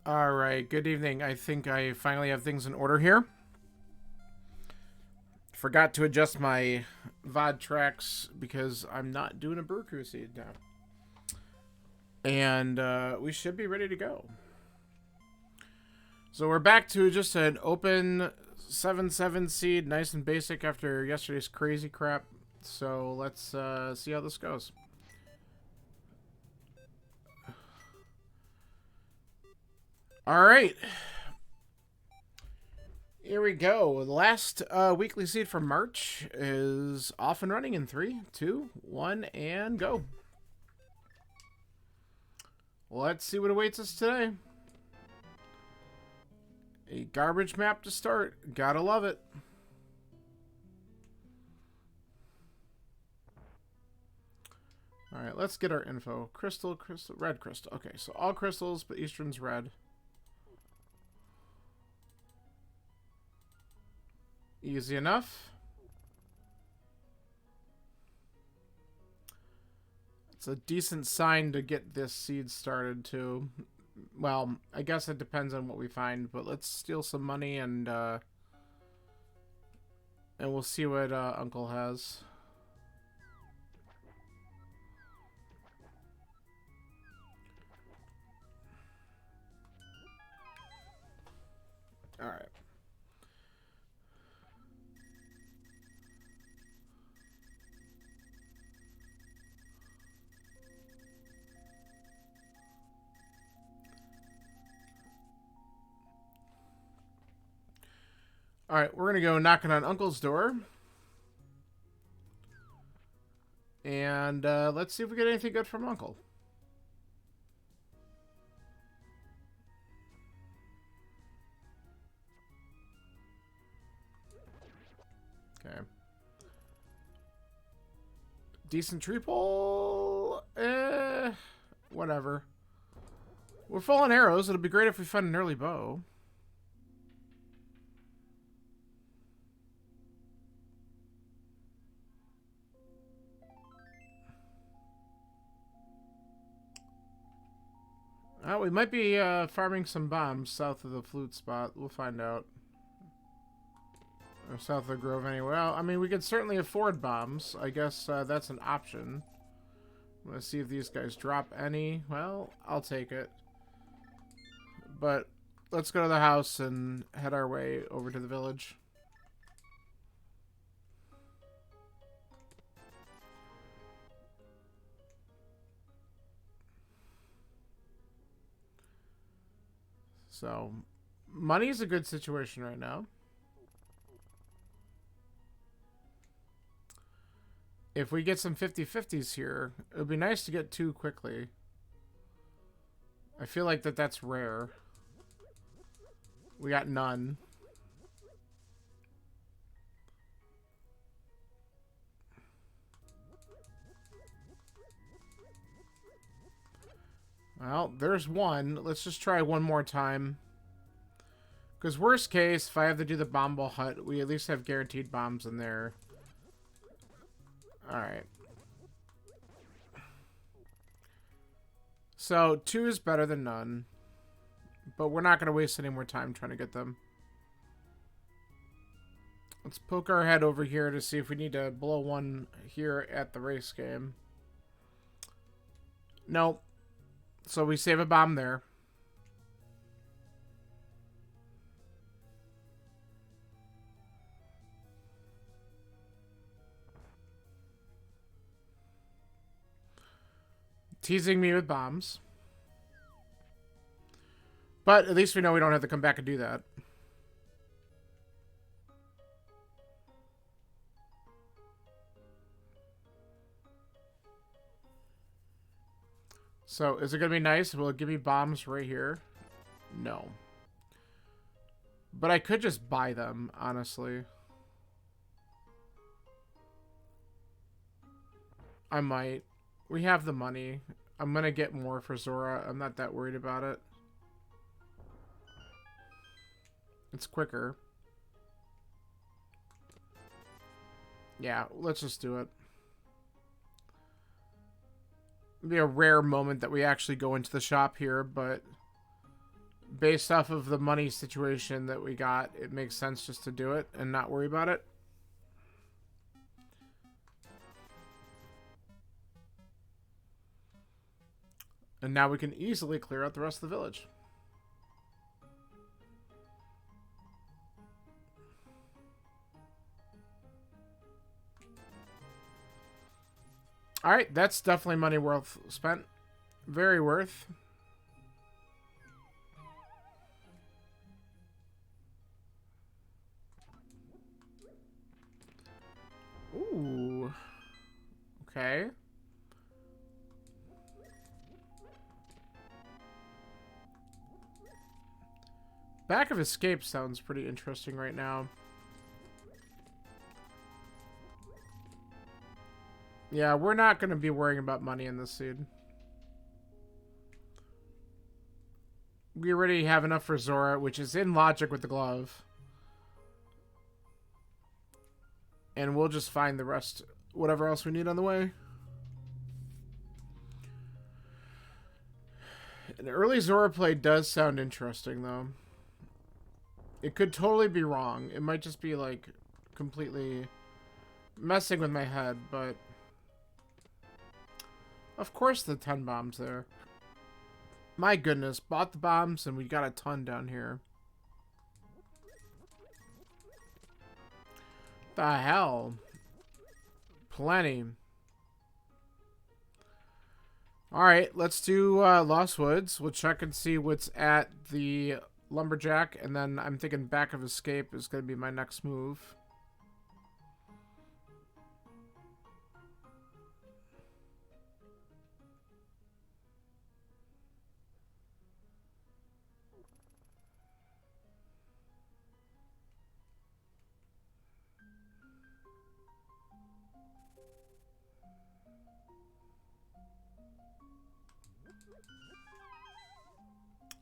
All right, good evening. I think I finally have things in order here. Forgot to adjust my VOD tracks because I'm not doing a Brew Crusade now. And we should be ready to go. So we're back to just an open 7-7 seed, nice and basic after yesterday's crazy crap. So let's see how this goes. All right. Here we go. The last weekly seed for March is off and running in 3, 2, 1, and go. Let's see what awaits us today. A garbage map to start. Gotta love it. Alright, let's get our info. Crystal, red crystal. Okay, so all crystals, but Eastern's red. Easy enough. It's a decent sign to get this seed started, too. Well, I guess it depends on what we find, but let's steal some money and we'll see what Uncle has. All right. All right, we're going to go knocking on Uncle's door. And let's see if we get anything good from Uncle. Okay. Decent tree pole. Whatever. We're full on arrows. It'll be great if we find an early bow. We might be farming some bombs south of the flute spot. We'll find out. Or south of the grove anyway. Well, I mean, we could certainly afford bombs. I guess that's an option. Let's see if these guys drop any. Well, I'll take it. But let's go to the house and head our way over to the village. So, money's a good situation right now. If we get some 50-50s here, it would be nice to get 2 quickly. I feel like that's rare. We got none. Well, there's one. Let's just try one more time. Because worst case, if I have to do the bomb ball hut, we at least have guaranteed bombs in there. Alright. So, 2 is better than none. But we're not going to waste any more time trying to get them. Let's poke our head over here to see if we need to blow one here at the race game. Nope. So we save a bomb there. Teasing me with bombs. But at least we know we don't have to come back and do that. So, is it going to be nice? Will it give me bombs right here? No. But I could just buy them, honestly. I might. We have the money. I'm going to get more for Zora. I'm not that worried about it. It's quicker. Yeah, let's just do it. It'll be a rare moment that we actually go into the shop here, but based off of the money situation that we got, it makes sense just to do it and not worry about it. And now we can easily clear out the rest of the village. Alright, that's definitely money worth spent. Very worth. Ooh. Okay. Back of Escape sounds pretty interesting right now. Yeah, we're not going to be worrying about money in this seed. We already have enough for Zora, which is in logic with the glove. And we'll just find the rest, whatever else we need on the way. An early Zora play does sound interesting, though. It could totally be wrong. It might just be, like, completely messing with my head, but... Of course the 10 bombs there. My goodness, bought the bombs and we got a ton down here. The hell? Plenty. Alright, let's do Lost Woods. We'll check and see what's at the Lumberjack, and then I'm thinking Back of Escape is going to be my next move.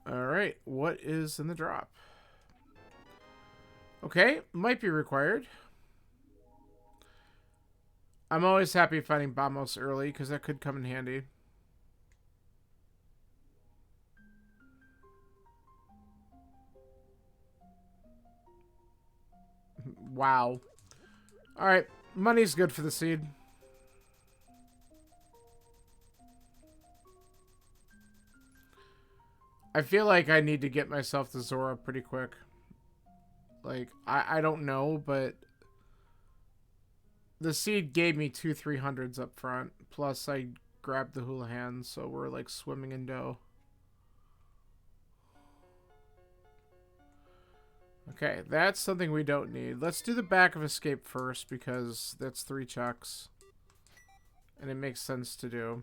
Alright, what is in the drop? Okay, might be required. I'm always happy finding Bombos early, because that could come in handy. Wow. Alright, money's good for the seed. I feel like I need to get myself to Zora pretty quick. Like, I don't know, but the seed gave me 2 300s up front. Plus, I grabbed the hula hands, so we're like swimming in dough. Okay, that's something we don't need. Let's do the Back of Escape first, because that's 3 checks. And it makes sense to do.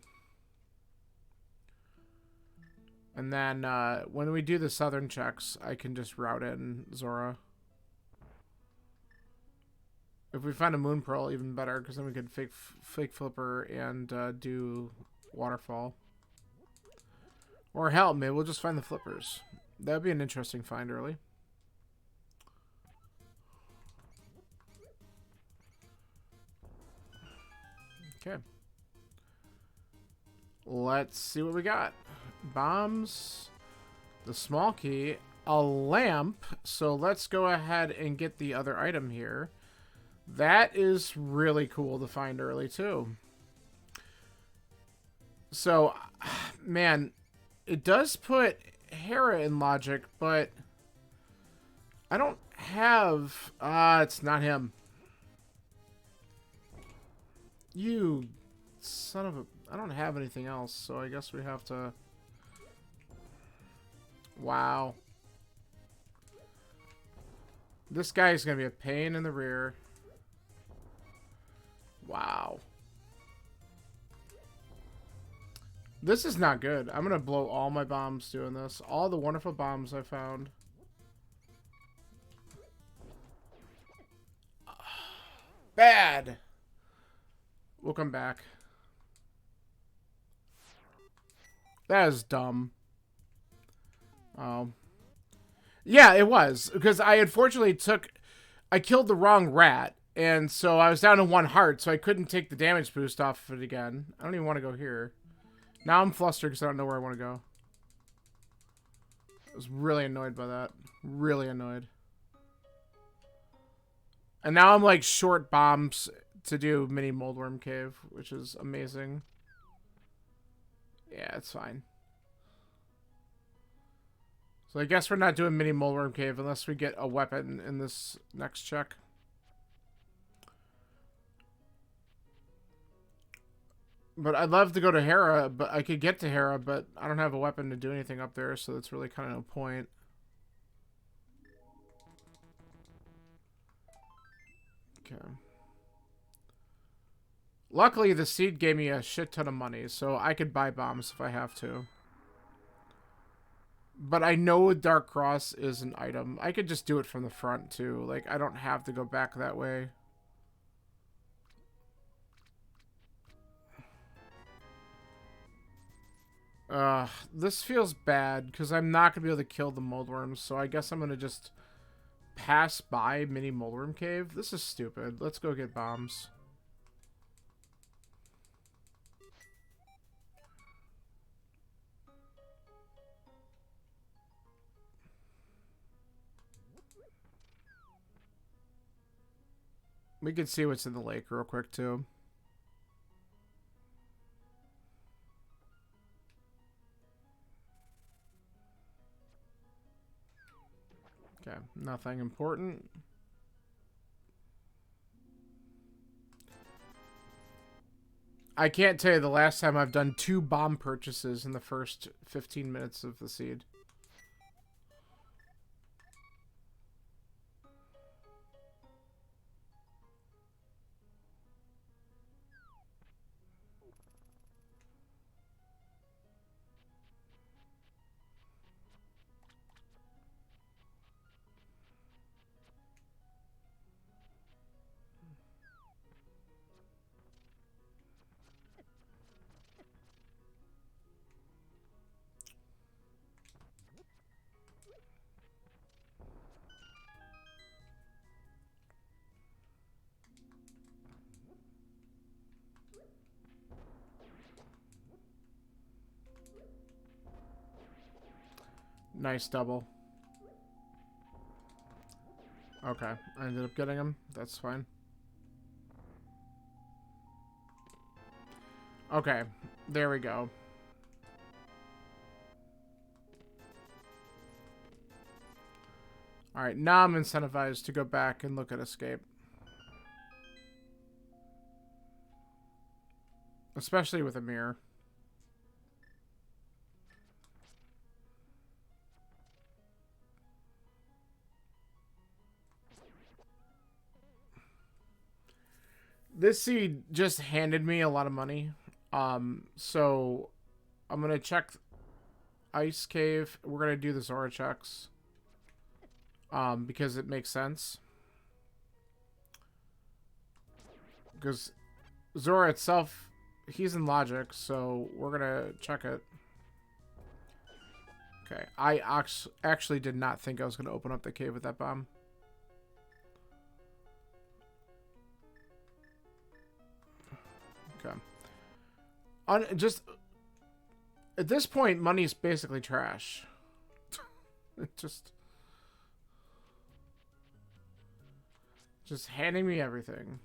And then, when we do the southern checks, I can just route in Zora. If we find a Moon Pearl, even better, because then we could fake Flipper and do Waterfall. Or hell, maybe we'll just find the Flippers. That would be an interesting find early. Okay. Let's see what we got. Bombs, the small key, a lamp. So let's go ahead and get the other item here. That is really cool to find early too. So, man, it does put Hera in logic, but I don't have... it's not him. You son of a... I don't have anything else, so I guess we have to... Wow. This guy's gonna be a pain in the rear. Wow. This is not good. I'm gonna blow all my bombs doing this. All the wonderful bombs I found. Bad. We'll come back. That is dumb. Yeah, it was. Because I unfortunately I killed the wrong rat. And so I was down to 1 heart, so I couldn't take the damage boost off of it again. I don't even want to go here. Now I'm flustered because I don't know where I want to go. was really annoyed by that. Really annoyed. And now I'm like short bombs to do mini moldworm cave, which is amazing. Yeah, it's fine. So I guess we're not doing mini moldworm cave unless we get a weapon in this next check. But I'd love to go to Hera, but I could get to Hera, but I don't have a weapon to do anything up there, so that's really kind of no point. Okay. Luckily, the seed gave me a shit ton of money, so I could buy bombs if I have to. But I know Dark Cross is an item. I could just do it from the front, too. Like, I don't have to go back that way. This feels bad, because I'm not going to be able to kill the moldworms, so I guess I'm going to just pass by mini moldworm cave. This is stupid. Let's go get bombs. We can see what's in the lake real quick, too. Okay, nothing important. I can't tell you the last time I've done 2 bomb purchases in the first 15 minutes of the seed. Nice double. Okay, I ended up getting him. That's fine. Okay, there we go. Alright, now I'm incentivized to go back and look at escape. Especially with a mirror. This seed just handed me a lot of money. So I'm gonna check Ice Cave. We're gonna do the Zora checks. Because it makes sense. Because Zora itself, he's in logic, so we're gonna check it. Okay, I actually did not think I was gonna open up the cave with that bomb. Okay. Just at this point, money's basically trash. just handing me everything.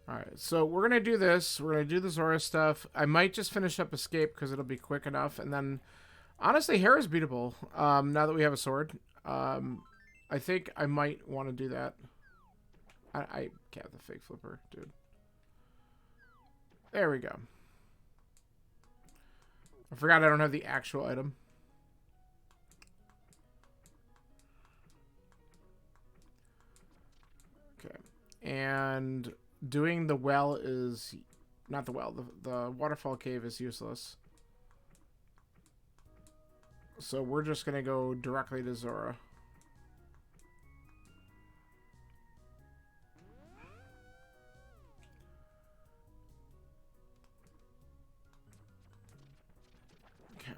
Alright, so we're going to do this. We're going to do the Zora stuff. I might just finish up Escape because it'll be quick enough. And then, honestly, Hera's beatable now that we have a sword. I think I might want to do that. I can't have the fake flipper, dude. There we go. I forgot I don't have the actual item. And doing the well is... Not the well. The waterfall cave is useless. So we're just going to go directly to Zora. Okay.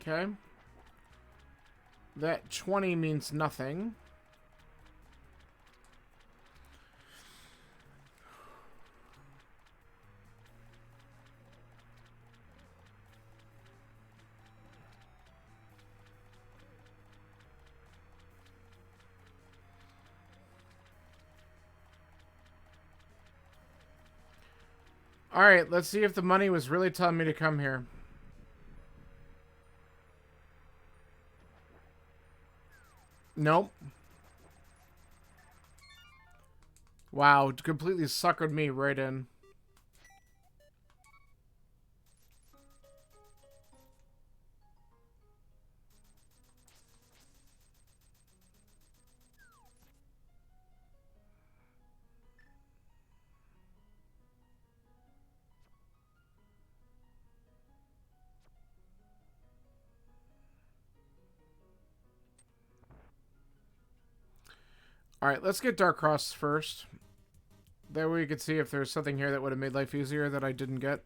Okay. That 20 means nothing. Alright, let's see if the money was really telling me to come here. Nope. Wow, it completely suckered me right in. Alright, let's get Dark Cross first. That way we could see if there's something here that would have made life easier that I didn't get.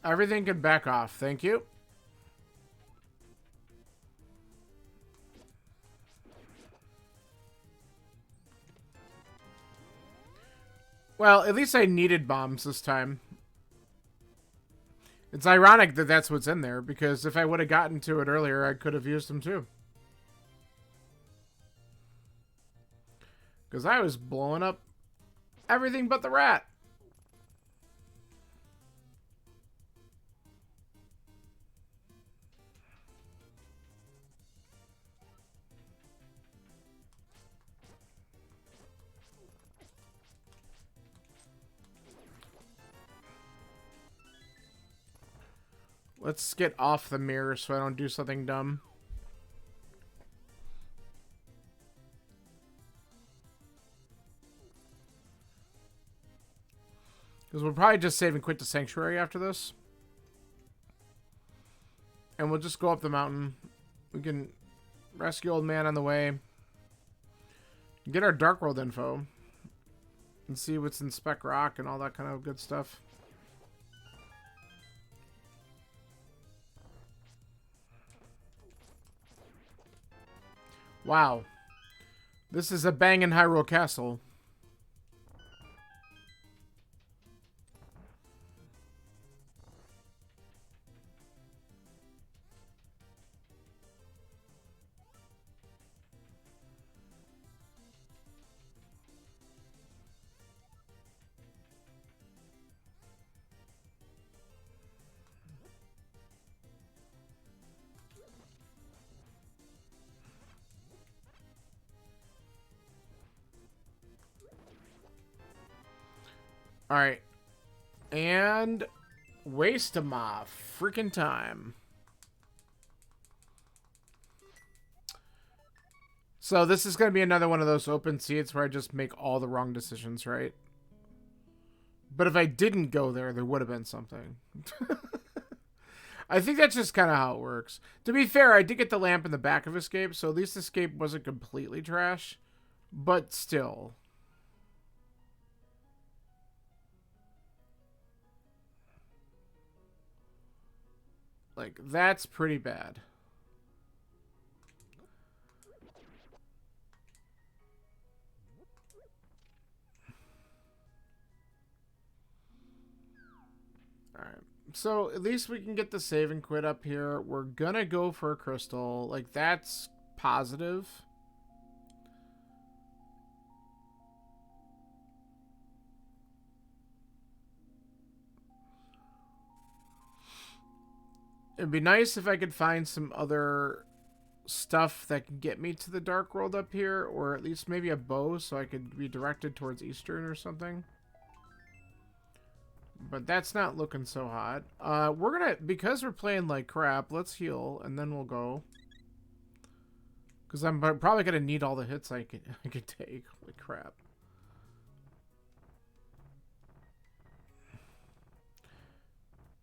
Everything can back off. Thank you. Well, at least I needed bombs this time. It's ironic that that's what's in there, because if I would have gotten to it earlier, I could have used them too. Because I was blowing up everything but the rat. Let's get off the mirror so I don't do something dumb. Because we'll probably just save and quit the sanctuary after this. And we'll just go up the mountain. We can rescue old man on the way. Get our Dark World info. And see what's in Spec Rock and all that kind of good stuff. Wow. This is a bangin' Hyrule Castle. Alright. And waste my freaking time. So this is going to be another one of those open seats where I just make all the wrong decisions, right? But if I didn't go there, there would have been something. I think that's just kind of how it works. To be fair, I did get the lamp in the back of Escape, so at least Escape wasn't completely trash. But still. Like, that's pretty bad. Alright. So at least we can get the save and quit up here. We're gonna go for a crystal. Like, that's positive. It'd be nice if I could find some other stuff that can get me to the Dark World up here, or at least maybe a bow so I could be directed towards Eastern or something. But that's not looking so hot. We're gonna, because we're playing like crap, let's heal, and then we'll go. Because I'm probably gonna need all the hits I could take. Holy crap.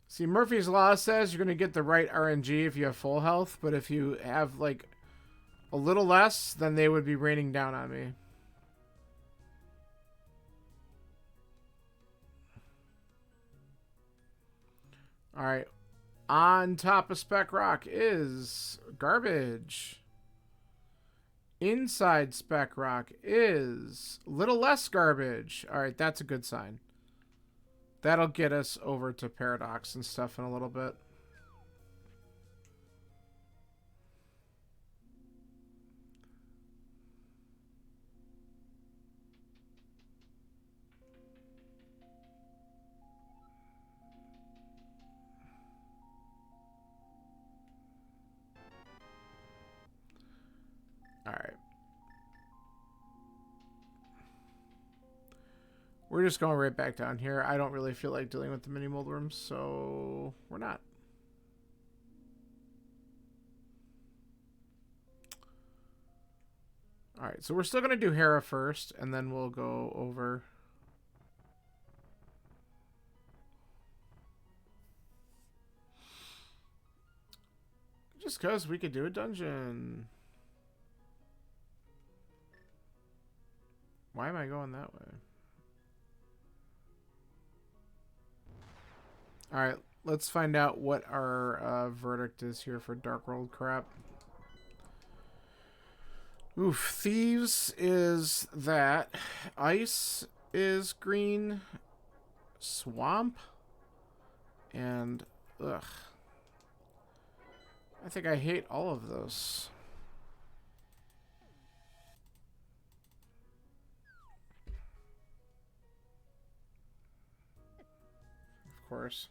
See, Murphy's Law says you're gonna get the right RNG if you have full health, but if you have, like, a little less, then they would be raining down on me. Alright. On top of Spec Rock is garbage. Inside Spec Rock is a little less garbage. Alright, that's a good sign. That'll get us over to Paradox and stuff in a little bit. Alright. We're just going right back down here. I don't really feel like dealing with the mini mold rooms, so we're not. Alright, so we're still going to do Hera first, and then we'll go over. Just because we could do a dungeon. Why am I going that way? Alright, let's find out what our verdict is here for Dark World crap. Oof, Thieves is that. Ice is green. Swamp. And, ugh. I think I hate all of those. Of course.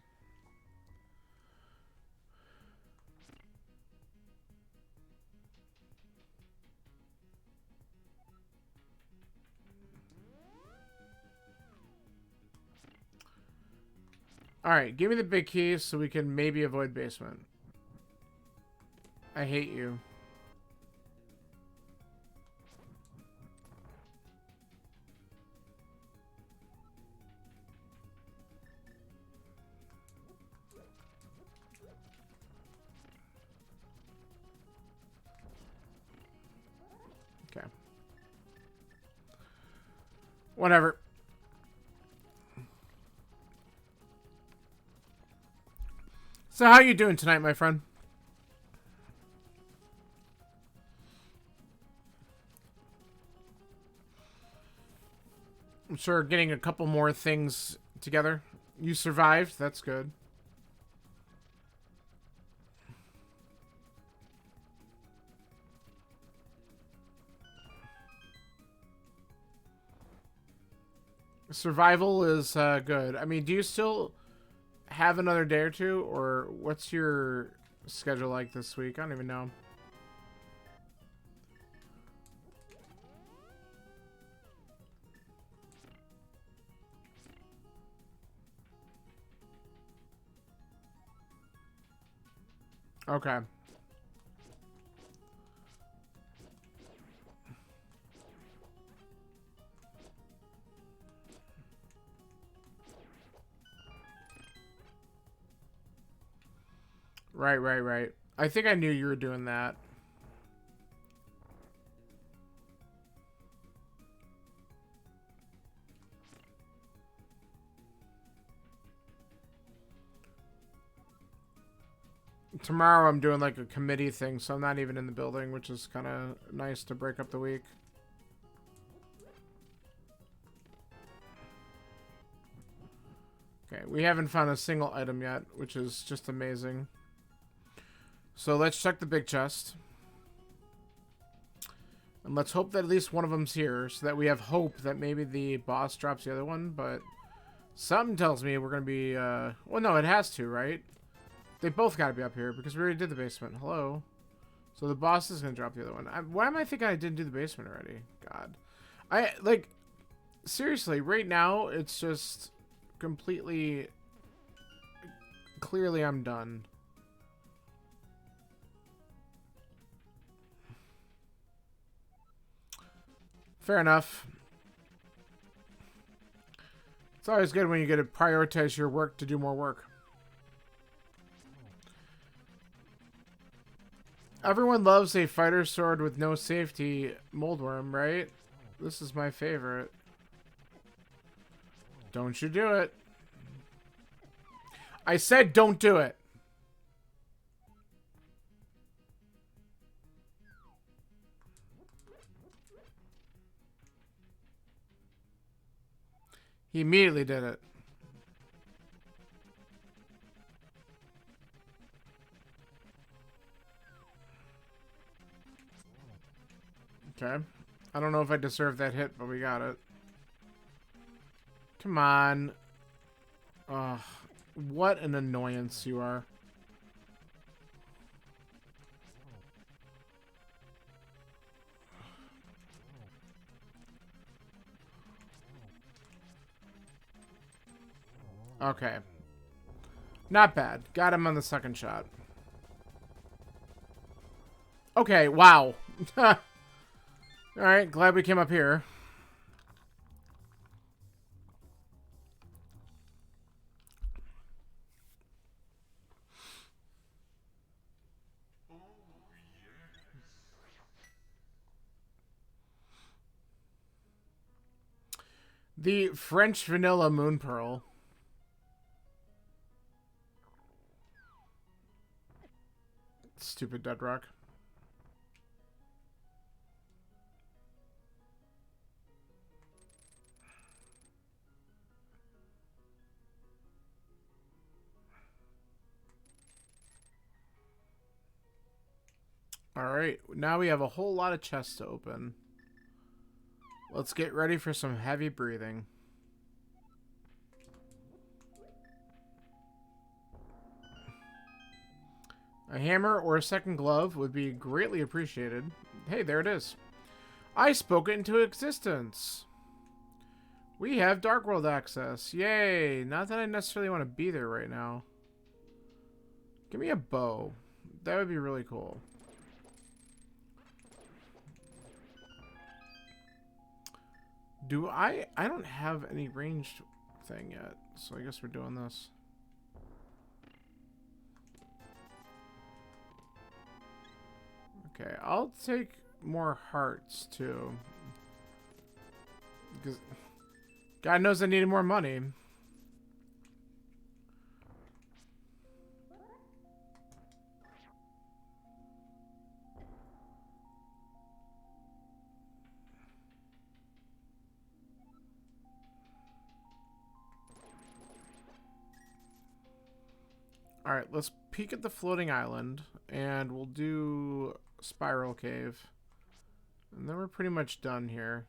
Alright, give me the big keys so we can maybe avoid basement. I hate you. Okay. Whatever. So how you doing tonight, my friend? I'm sure getting a couple more things together. You survived. That's good. Survival is good. I mean, do you still have another day or two, or what's your schedule like this week? I don't even know. Okay. Right. I think I knew you were doing that. Tomorrow I'm doing like a committee thing, so I'm not even in the building, which is kind of nice to break up the week. Okay, we haven't found a single item yet, which is just amazing. So let's check the big chest. And let's hope that at least one of them's here, so that we have hope that maybe the boss drops the other one, but something tells me we're going to be, well, no, it has to, right? They both got to be up here, because we already did the basement. Hello? So the boss is going to drop the other one. Why am I thinking I didn't do the basement already? God. Like, seriously, right now, it's just completely, clearly I'm done. Fair enough. It's always good when you get to prioritize your work to do more work. Everyone loves a fighter sword with no safety moldworm, right? This is my favorite. Don't you do it. I said don't do it. He immediately did it. Okay. I don't know if I deserve that hit, but we got it. Come on. Ugh. What an annoyance you are. Okay. Not bad. Got him on the second shot. Okay, wow. Alright, glad we came up here. The French vanilla moon pearl. Stupid dead rock. Alright, now we have a whole lot of chests to open. Let's get ready for some heavy breathing. A hammer or a second glove would be greatly appreciated. Hey, there it is. I spoke it into existence. We have Dark World access. Yay! Not that I necessarily want to be there right now. Give me a bow. That would be really cool. I don't have any ranged thing yet, so I guess we're doing this. Okay, I'll take more hearts too. Because God knows I needed more money. Alright, let's peek at the floating island, and we'll do Spiral Cave. And then we're pretty much done here.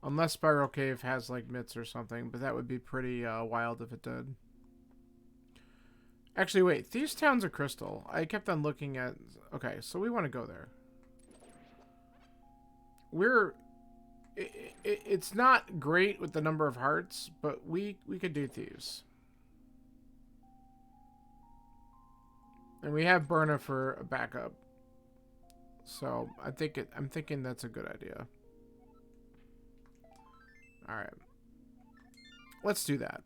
Unless Spiral Cave has, like, mitts or something, but that would be pretty wild if it did. Actually, wait, Thieves' Town's a crystal. I kept on looking at... Okay, so we want to go there. It's not great with the number of hearts, but we could do Thieves. And we have Burna for a backup. So I'm thinking that's a good idea. Alright. Let's do that.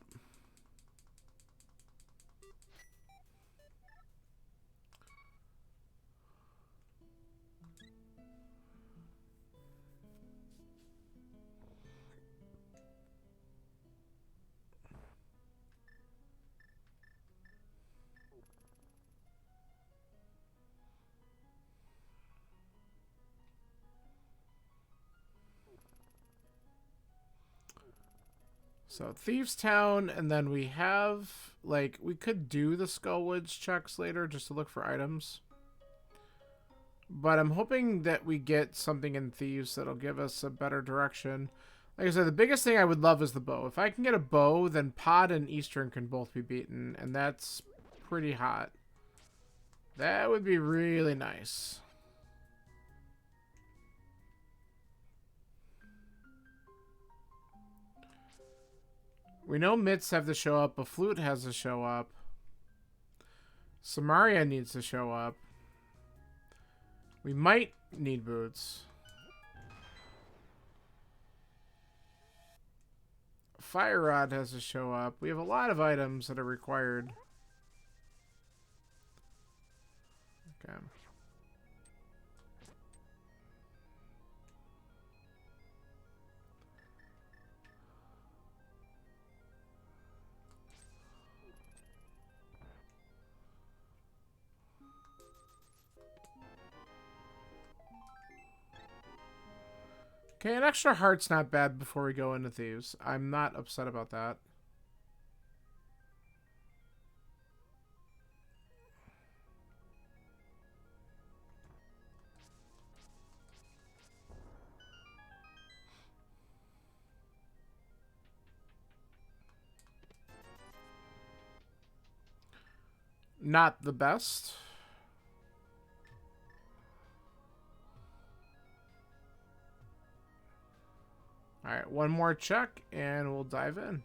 So Thieves Town, and then we have, like, we could do the Skullwoods checks later just to look for items. But I'm hoping that we get something in Thieves that'll give us a better direction. Like I said, the biggest thing I would love is the bow. If I can get a bow, then Pod and Eastern can both be beaten, and that's pretty hot. That would be really nice. We know Mitts have to show up, but Flute has to show up. Samaria needs to show up. We might need boots. Fire Rod has to show up. We have a lot of items that are required. Okay. Okay, an extra heart's not bad before we go into Thieves. I'm not upset about that. Not the best. Alright, one more check, and we'll dive in.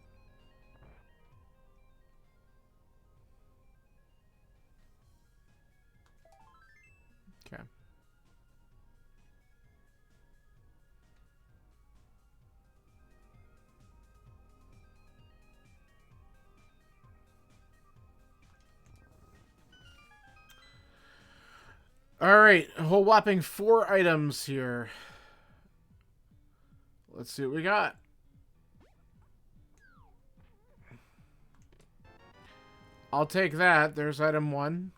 Okay. Alright, a whole whopping 4 items here. Let's see what we got. I'll take that. There's item 1.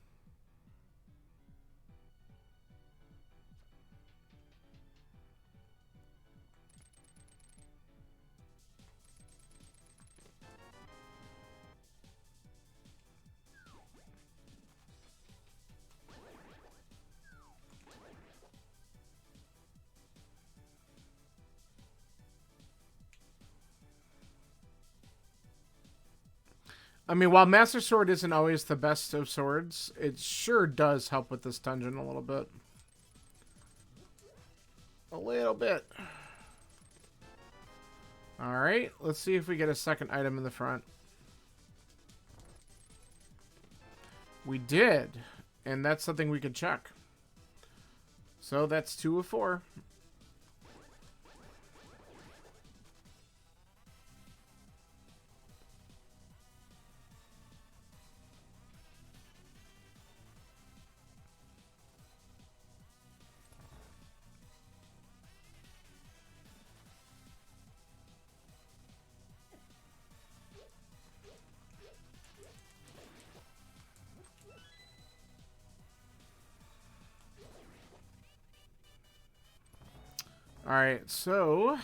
I mean, while Master Sword isn't always the best of swords, it sure does help with this dungeon a little bit. A little bit. Alright, let's see if we get a second item in the front. We did, and that's something we could check. So that's 2 of 4. Alright, so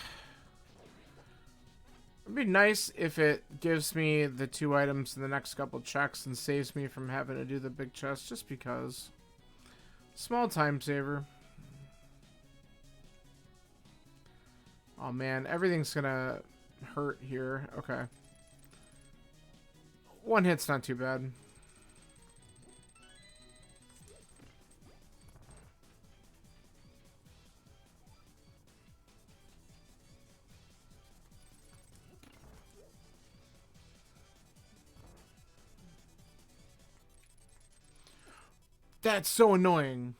it'd be nice if it gives me the 2 items in the next couple checks and saves me from having to do the big chest just because. Small time saver. Oh man, everything's gonna hurt here. Okay. 1 hit's not too bad. That's so annoying.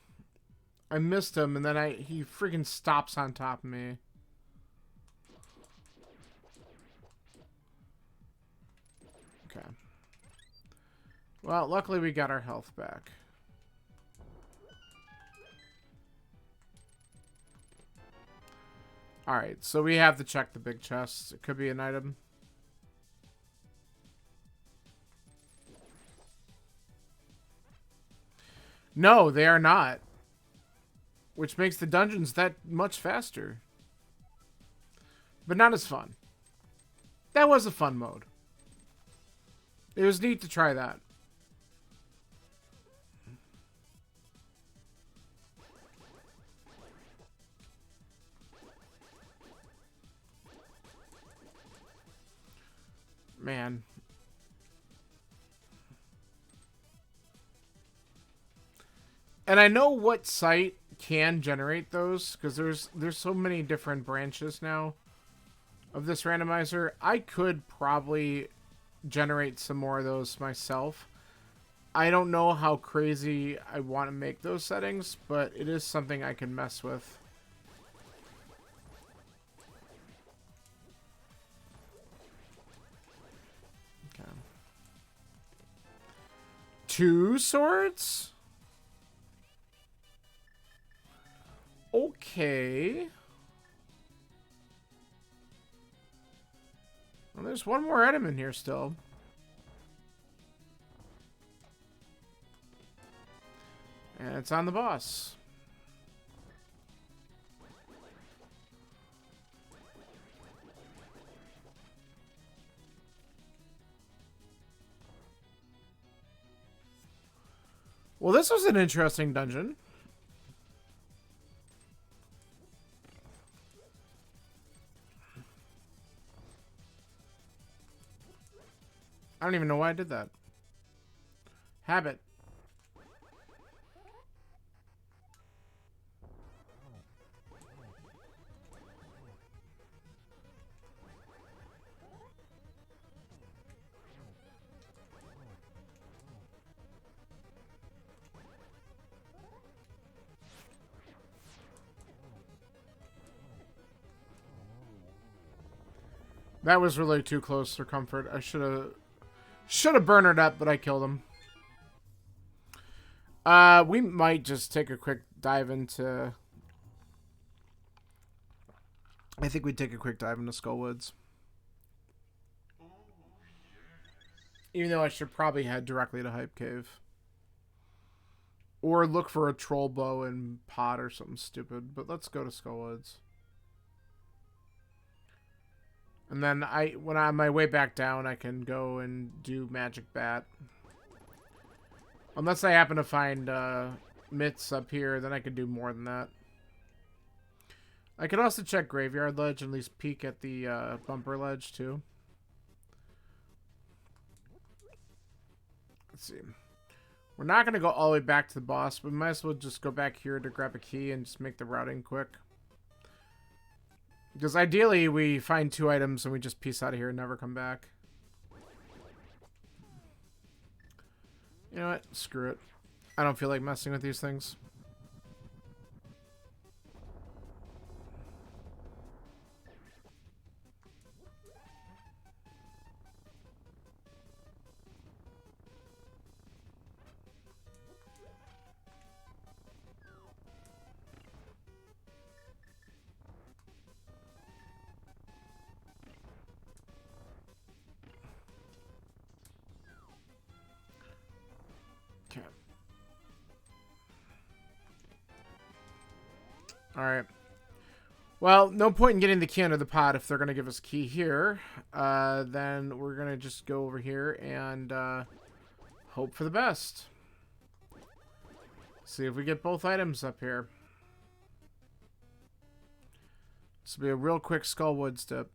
I missed him, and then he freaking stops on top of me. Okay. Well, luckily we got our health back. Alright, so we have to check the big chest. It could be an item. No, they are not. Which makes the dungeons that much faster. But not as fun. That was a fun mode. It was neat to try that. Man. And I know what site can generate those, because there's so many different branches now of this randomizer. I could probably generate some more of those myself. I don't know how crazy I want to make those settings, but it is something I can mess with. Okay. 2 swords? Okay. Well, there's one more item in here still. And it's on the boss. Well, this was an interesting dungeon. I don't even know why I did that. Habit. That was really too close for comfort. I should have burned it up, but I killed him. We might just take a quick dive into... I think we'd take a quick dive into Skullwoods. Even though I should probably head directly to Hype Cave. Or look for a troll bow and pot or something stupid. But let's go to Skullwoods. And then when I'm on my way back down, I can go and do Magic Bat. Unless I happen to find myths up here, then I could do more than that. I could also check Graveyard Ledge and at least peek at the Bumper Ledge too. Let's see. We're not going to go all the way back to the boss, but we might as well just go back here to grab a key and just make the routing quick. Because ideally, we find 2 items and we just piece out of here and never come back. You know what? Screw it. I don't feel like messing with these things. Alright. Well, no point in getting the key under the pot if they're going to give us a key here. Then we're going to just go over here and hope for the best. See if we get both items up here. This will be a real quick Skullwood step.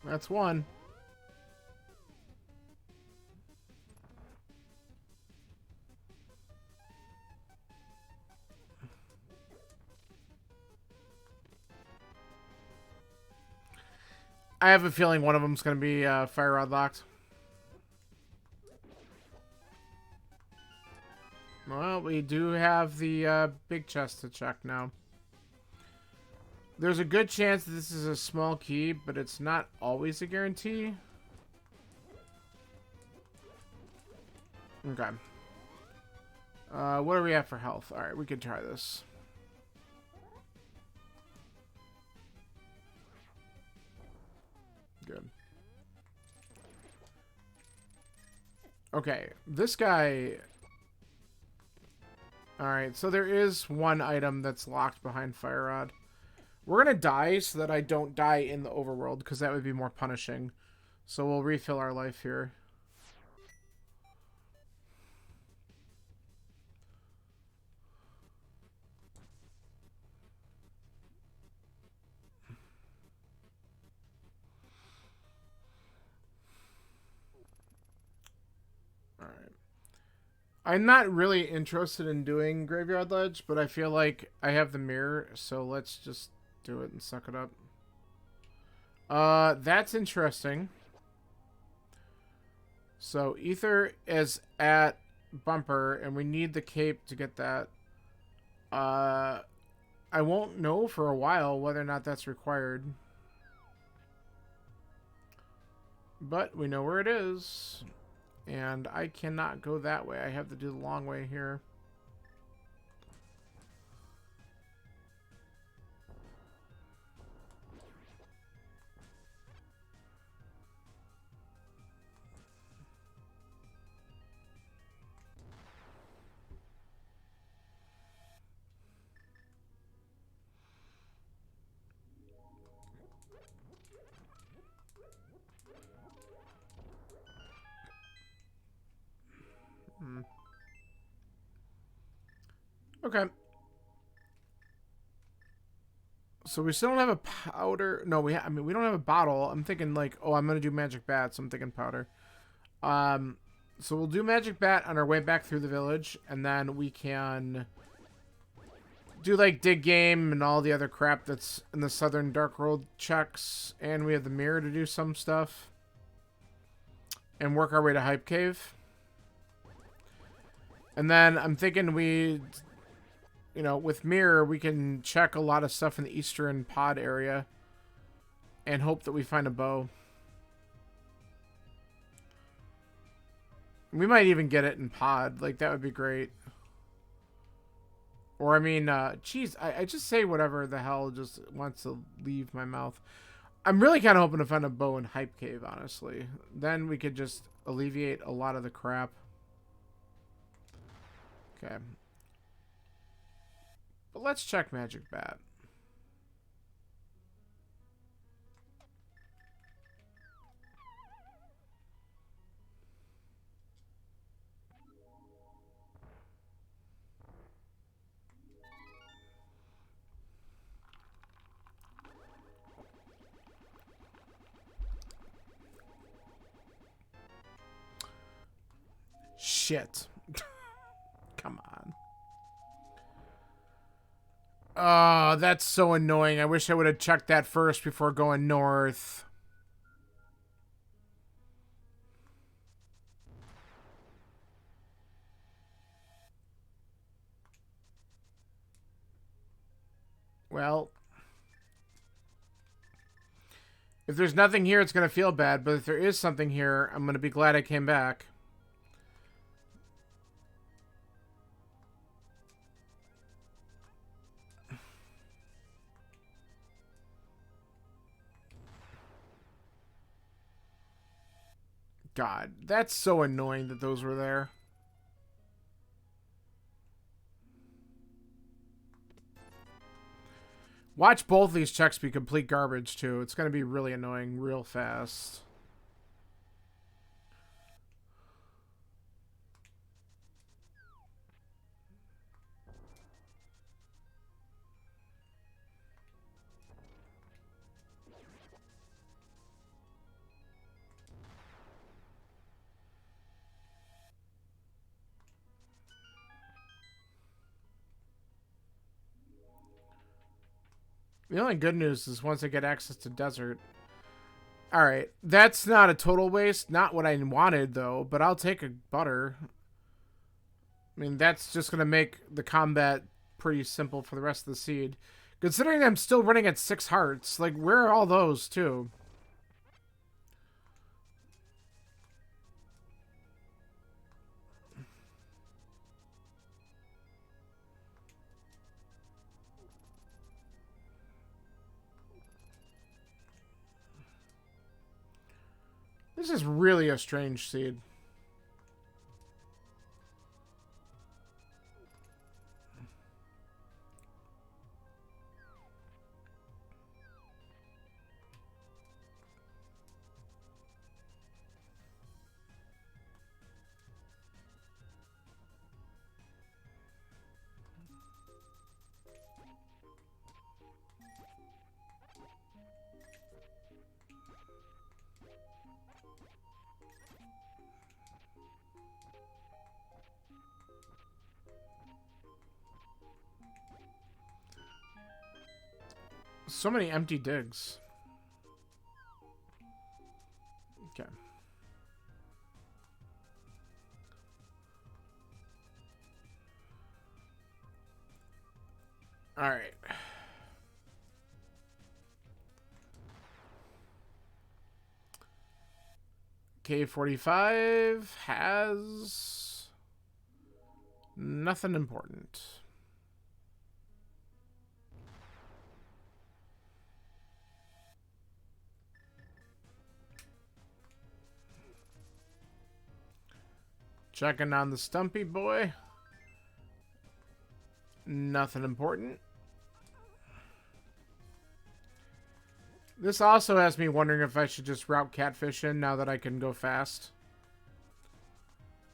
That's one. I have a feeling one of them's going to be fire rod locked. Well, we do have the big chest to check now. There's a good chance that this is a small key, but it's not always a guarantee. Okay. What do we have for health? Alright, we can try this. Good. Okay, this guy... Alright, so there is one item that's locked behind Fire Rod. We're gonna die so that I don't die in the overworld, because that would be more punishing. So we'll refill our life here. Alright. I'm not really interested in doing Graveyard Ledge, but I feel like I have the mirror, so let's just do it and suck it up. That's interesting. So Ether is at Bumper, and we need the cape to get that. I won't know for a while whether or not that's required. But we know where it is. And I cannot go that way. I have to do the long way here. Okay. So we still don't have a powder. No, I mean, we don't have a bottle. I'm thinking like, oh, I'm going to do magic bat, so I'm thinking powder. So we'll do magic bat on our way back through the village, and then we can do like dig game and all the other crap that's in the Southern Dark World checks, and we have the mirror to do some stuff, and work our way to Hype Cave. And then I'm thinking we, you know, with mirror we can check a lot of stuff in the Eastern Pod area, and hope that we find a bow. We might even get it in pod. Like, that would be great. Or, I mean, geez, I just say whatever the hell just wants to leave my mouth. I'm really kind of hoping to find a bow in Hype Cave, honestly. Then we could just alleviate a lot of the crap. Okay. But let's check Magic Bat. Shit. Come on. Oh, that's so annoying. I wish I would have checked that first before going north. Well, if there's nothing here, it's going to feel bad. But if there is something here, I'm going to be glad I came back. God, that's so annoying that those were there. Watch both these checks be complete garbage, too. It's going to be really annoying real fast. The only good news is once I get access to desert. Alright, that's not a total waste. Not what I wanted, though, but I'll take a butter. I mean, that's just going to make the combat pretty simple for the rest of the seed. Considering I'm still running at 6 hearts, like, where are all those, too? This is really a strange seed. So many empty digs. Okay. All right. K45 has nothing important. Checking on the Stumpy boy. Nothing important. This also has me wondering if I should just route catfish in now that I can go fast.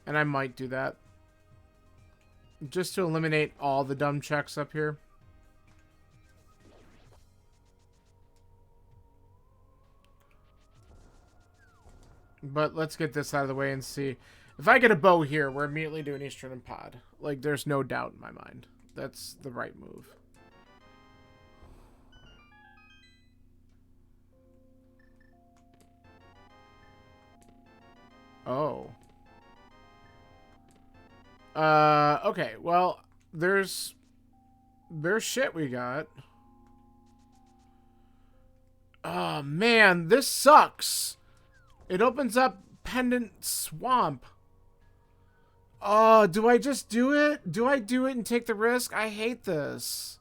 And I might do that. Just to eliminate all the dumb checks up here. But let's get this out of the way and see. If I get a bow here, we're immediately doing Eastern and Pod. Like, there's no doubt in my mind. That's the right move. Oh. Okay. Well, there's shit we got. Oh, man. This sucks. It opens up Pendant Swamp. Oh, do I just do it? Do I do it and take the risk? I hate this.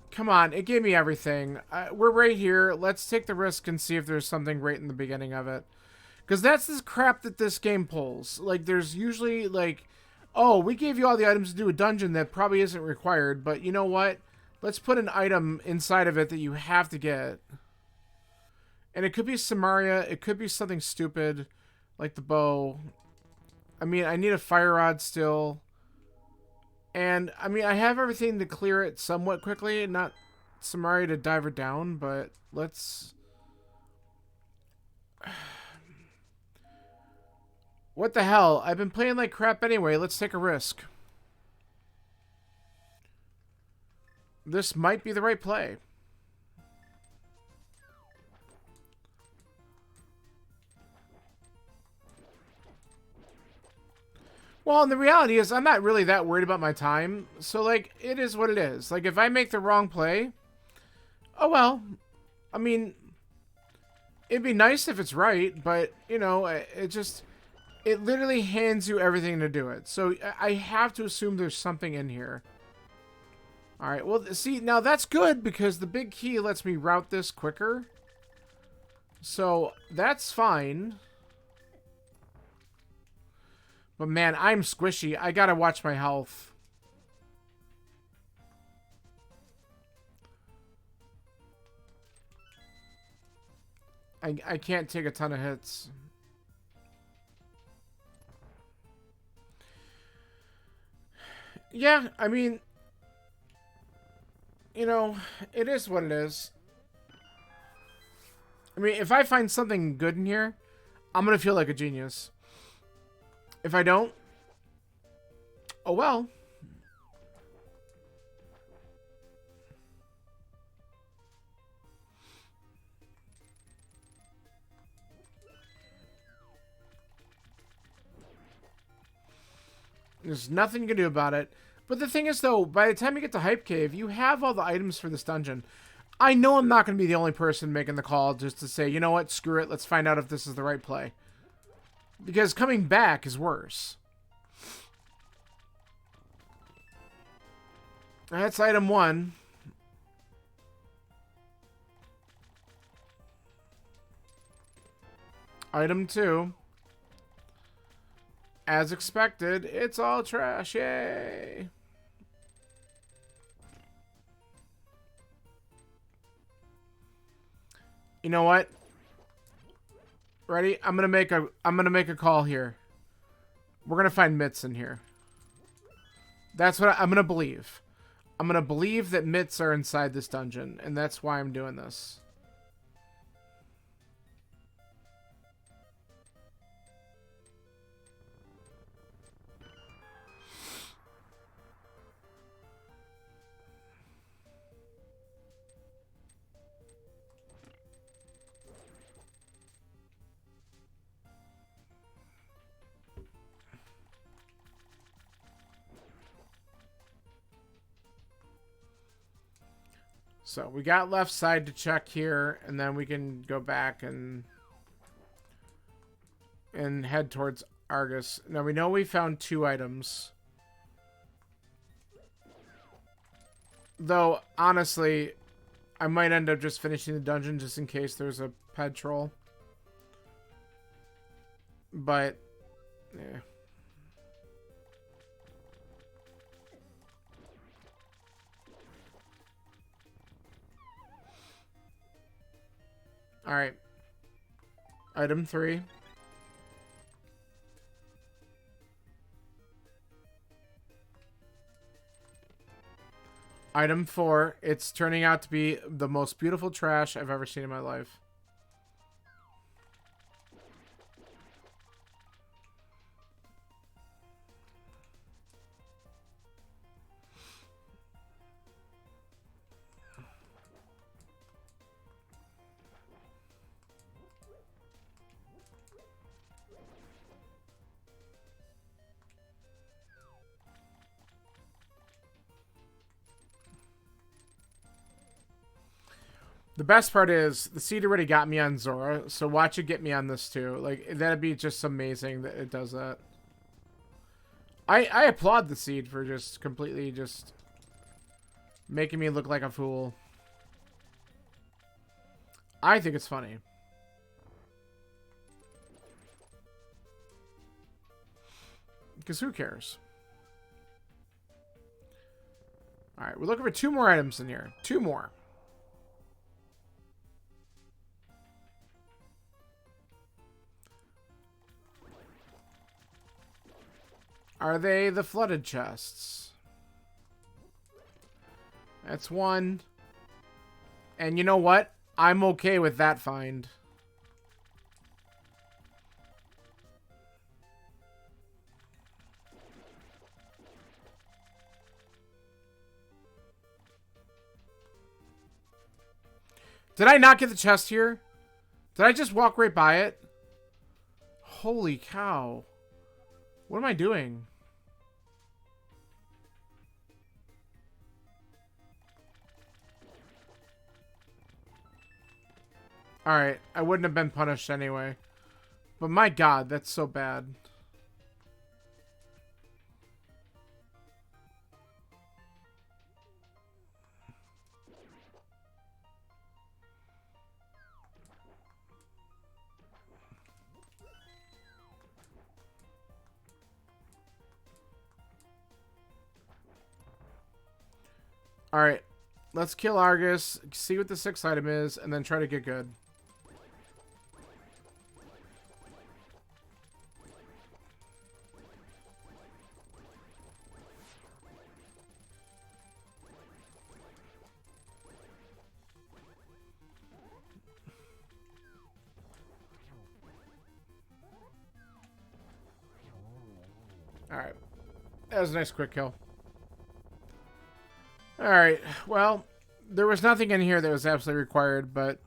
Come on, it gave me everything. We're right here. Let's take the risk and see if there's something right in the beginning of it. Because that's the crap that this game pulls. Like, there's usually, like, oh, we gave you all the items to do a dungeon that probably isn't required, but you know what? Let's put an item inside of it that you have to get. And it could be Samaria. It could be something stupid, like the bow. I mean, I need a fire rod still. And, I mean, I have everything to clear it somewhat quickly. Not Samaria to dive her down, but let's... What the hell? I've been playing like crap anyway. Let's take a risk. This might be the right play. Well, and the reality is I'm not really that worried about my time. So, like, it is what it is. Like, if I make the wrong play, oh well. I mean, it'd be nice if it's right, but, you know, it literally hands you everything to do it. So, I have to assume there's something in here. Alright, well, see, now that's good because the big key lets me route this quicker. So, that's fine. But man, I'm squishy. I gotta watch my health. I can't take a ton of hits. Yeah, I mean, you know, it is what it is. I mean, if I find something good in here, I'm gonna feel like a genius. If I don't, oh well. There's nothing you can do about it. But the thing is, though, by the time you get to Hype Cave, you have all the items for this dungeon. I know I'm not going to be the only person making the call just to say, you know what, screw it, let's find out if this is the right play. Because coming back is worse. That's item 1. Item 2. As expected, it's all trash. Yay! You know what? Ready? I'm gonna make a call here. We're gonna find mitts in here. That's what I'm gonna believe. I'm gonna believe that mitts are inside this dungeon, and that's why I'm doing this. So we got left side to check here, and then we can go back and head towards Argus. Now we know we found 2 items. Though, honestly, I might end up just finishing the dungeon just in case there's a ped troll. But, yeah. Alright. Item 3. Item 4. It's turning out to be the most beautiful trash I've ever seen in my life. The best part is the seed already got me on Zora, so watch it get me on this too. Like, that'd be just amazing that it does that. I applaud the seed for just completely just making me look like a fool. I think it's funny. Because who cares? Alright, we're looking for 2 more items in here. 2 more. Are they the flooded chests? That's 1. And you know what? I'm okay with that find. Did I not get the chest here? Did I just walk right by it? Holy cow. What am I doing? Alright, I wouldn't have been punished anyway. But my god, that's so bad. Alright, let's kill Argus, see what the 6th item is, and then try to get good. Alright, that was a nice quick kill. Alright, well, there was nothing in here that was absolutely required, but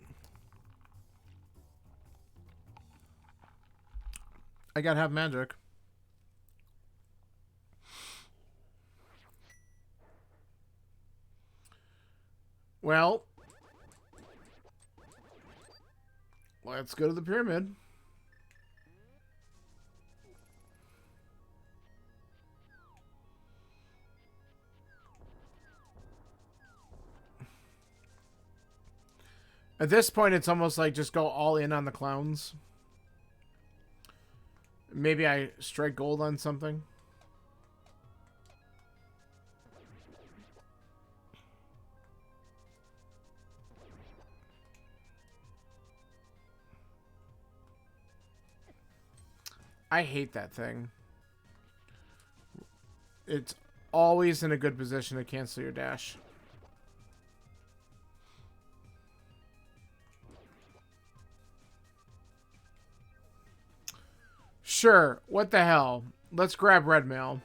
I gotta have magic. Well, let's go to the pyramid. At this point, it's almost like just go all in on the clowns. Maybe I strike gold on something. I hate that thing. It's always in a good position to cancel your dash. Sure, what the hell? Let's grab red mail.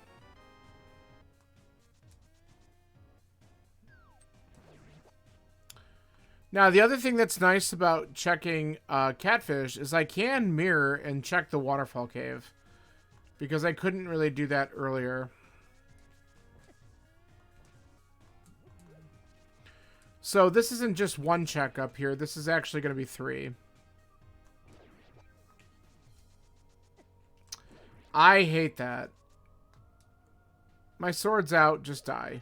Now, the other thing that's nice about checking catfish is I can mirror and check the waterfall cave. Because I couldn't really do that earlier. So this isn't just one check up here. This is actually going to be 3. I hate that. My sword's out. Just die.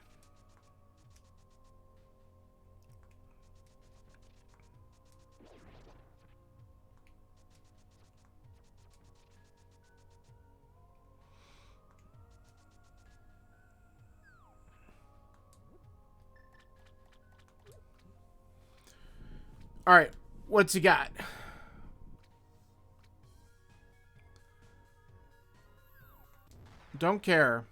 All right. What's he got? Don't care.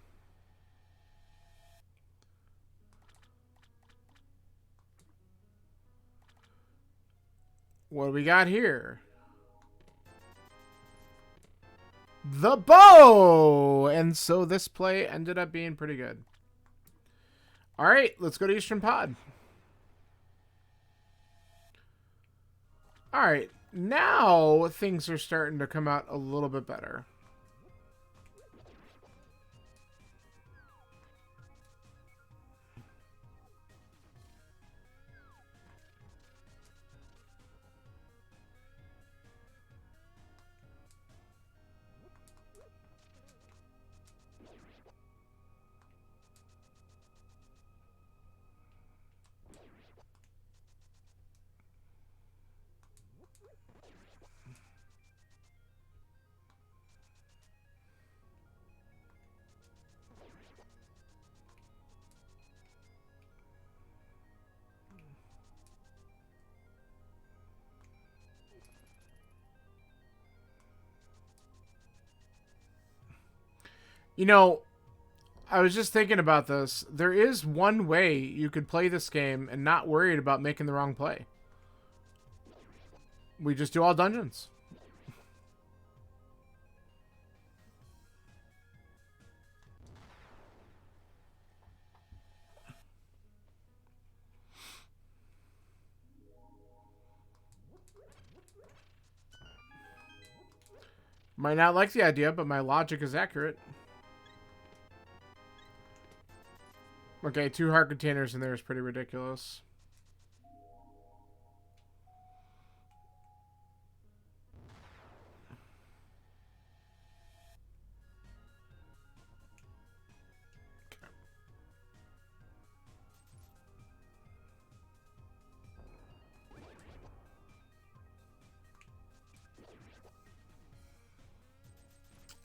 What do we got here? The bow! And so this play ended up being pretty good. All right, let's go to Eastern Pod. All right, now things are starting to come out a little bit better. You know, I was just thinking about this. There is one way you could play this game and not worried about making the wrong play. We just do all dungeons. Might not like the idea, but my logic is accurate. Okay, 2 heart containers in there is pretty ridiculous.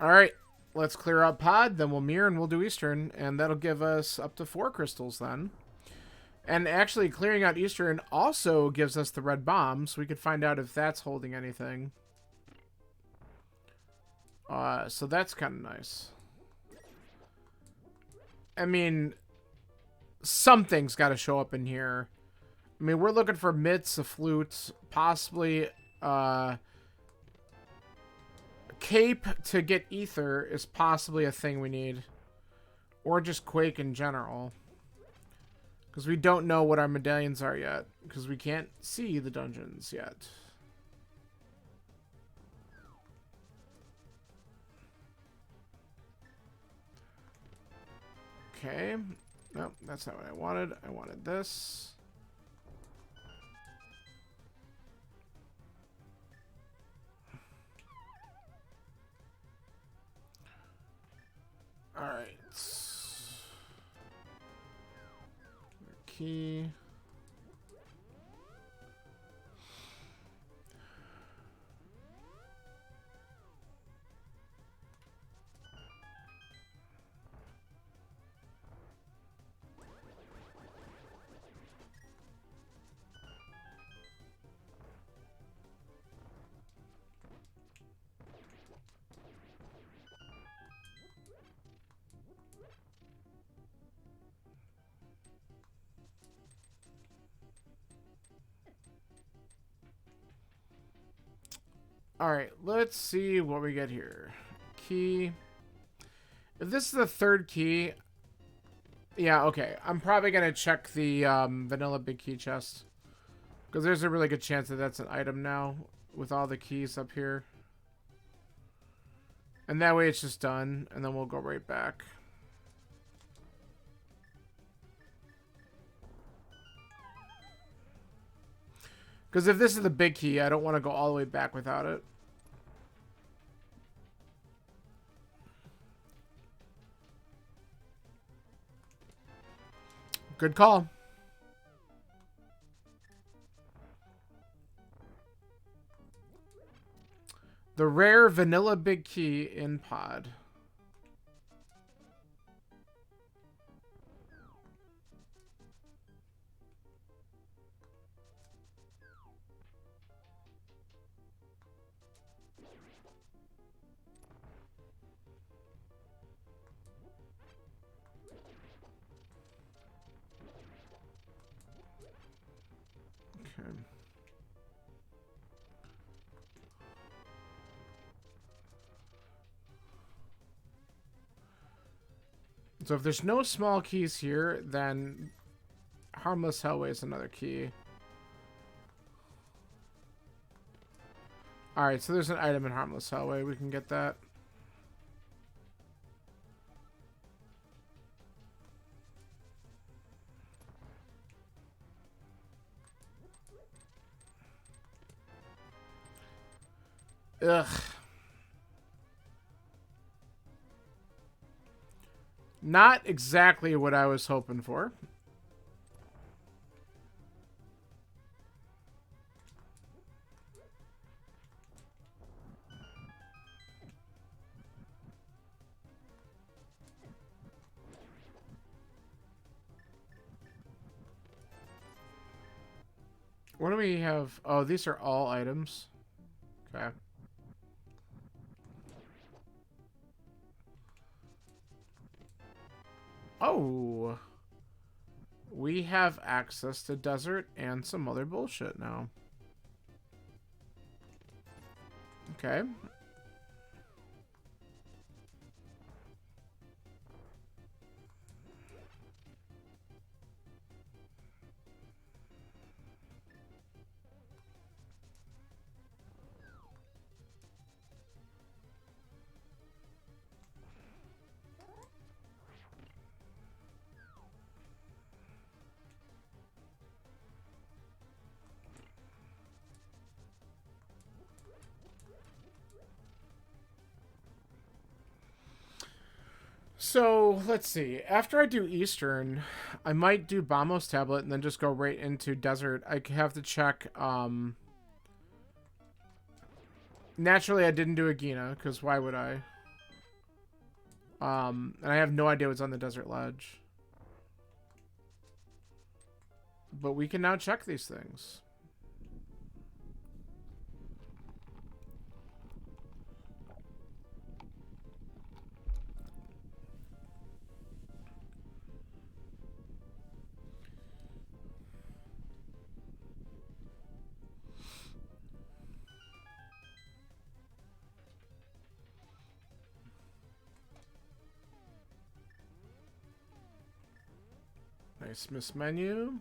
All right, let's clear out Pod, then we'll mirror and we'll do Eastern, and that'll give us up to 4 crystals then. And actually, clearing out Eastern also gives us the red bomb, so we could find out if that's holding anything. So that's kind of nice. I mean, something's got to show up in here. I mean, we're looking for mitts, a flute, possibly cape to get ether is possibly a thing we need. Or just Quake in general. Because we don't know what our medallions are yet. Because we can't see the dungeons yet. Okay. Nope, that's not what I wanted. I wanted this. Alright. Key. Alright, let's see what we get here. Key. If this is the 3rd key... Yeah, okay. I'm probably going to check the vanilla big key chest. Because there's a really good chance that that's an item now. With all the keys up here. And that way it's just done. And then we'll go right back. Because if this is the big key, I don't want to go all the way back without it. Good call. The rare vanilla big key in pod. Okay. So if there's no small keys here, then Harmless Hellway is another key. Alright, so there's an item in Harmless Hellway. We can get that. Ugh. Not exactly what I was hoping for. What do we have? Oh, these are all items. Okay. Oh. We have access to desert and some other bullshit now. Okay. So, let's see. After I do Eastern, I might do Bamos Tablet and then just go right into Desert. I have to check, naturally, I didn't do Agina, because why would I? And I have no idea what's on the Desert Ledge. But we can now check these things. Nice miss menu.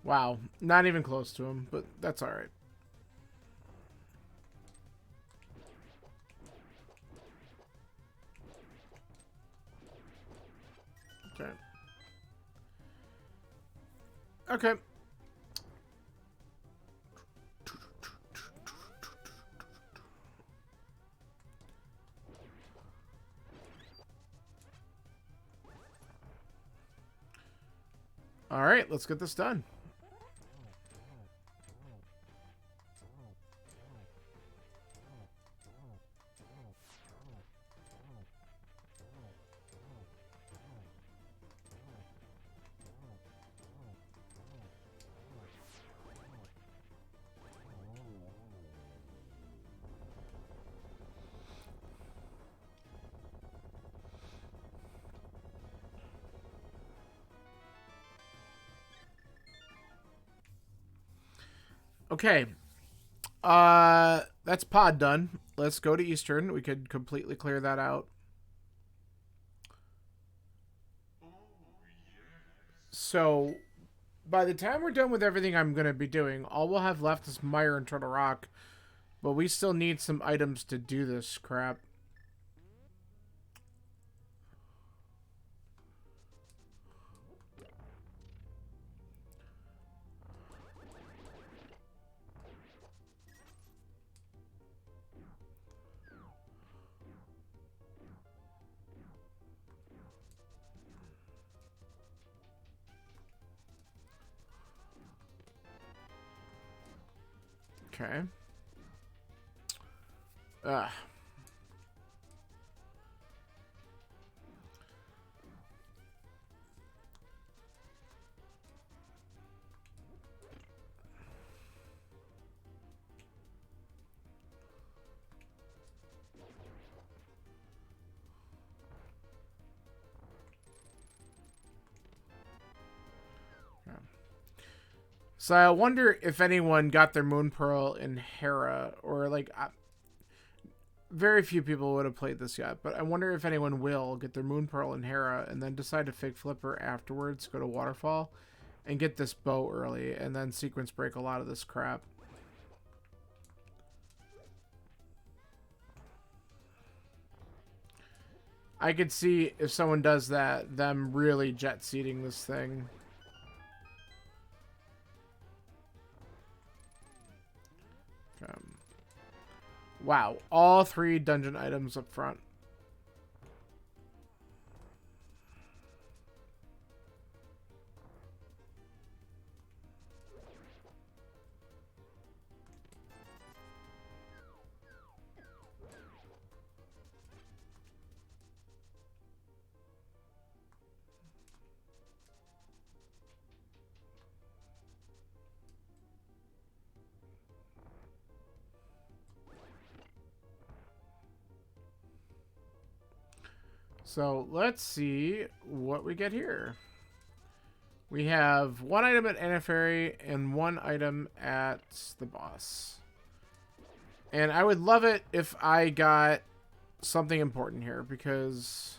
Wow, not even close to him, but that's all right. Okay. Okay. All right, let's get this done. Okay. That's pod done. Let's go to Eastern. We could completely clear that out. So, by the time we're done with everything I'm going to be doing, all we'll have left is Mire and Turtle Rock. But we still need some items to do this crap. Okay. Ugh. So I wonder if anyone got their Moon Pearl in Hera, or like, very few people would have played this yet, but I wonder if anyone will get their Moon Pearl in Hera and then decide to fake Flipper afterwards, go to Waterfall, and get this bow early, and then sequence break a lot of this crap. I could see if someone does that, them really jet seating this thing. Wow, all 3 dungeon items up front. So let's see what we get here. We have 1 item at Anafairy and 1 item at the boss. And I would love it if I got something important here, because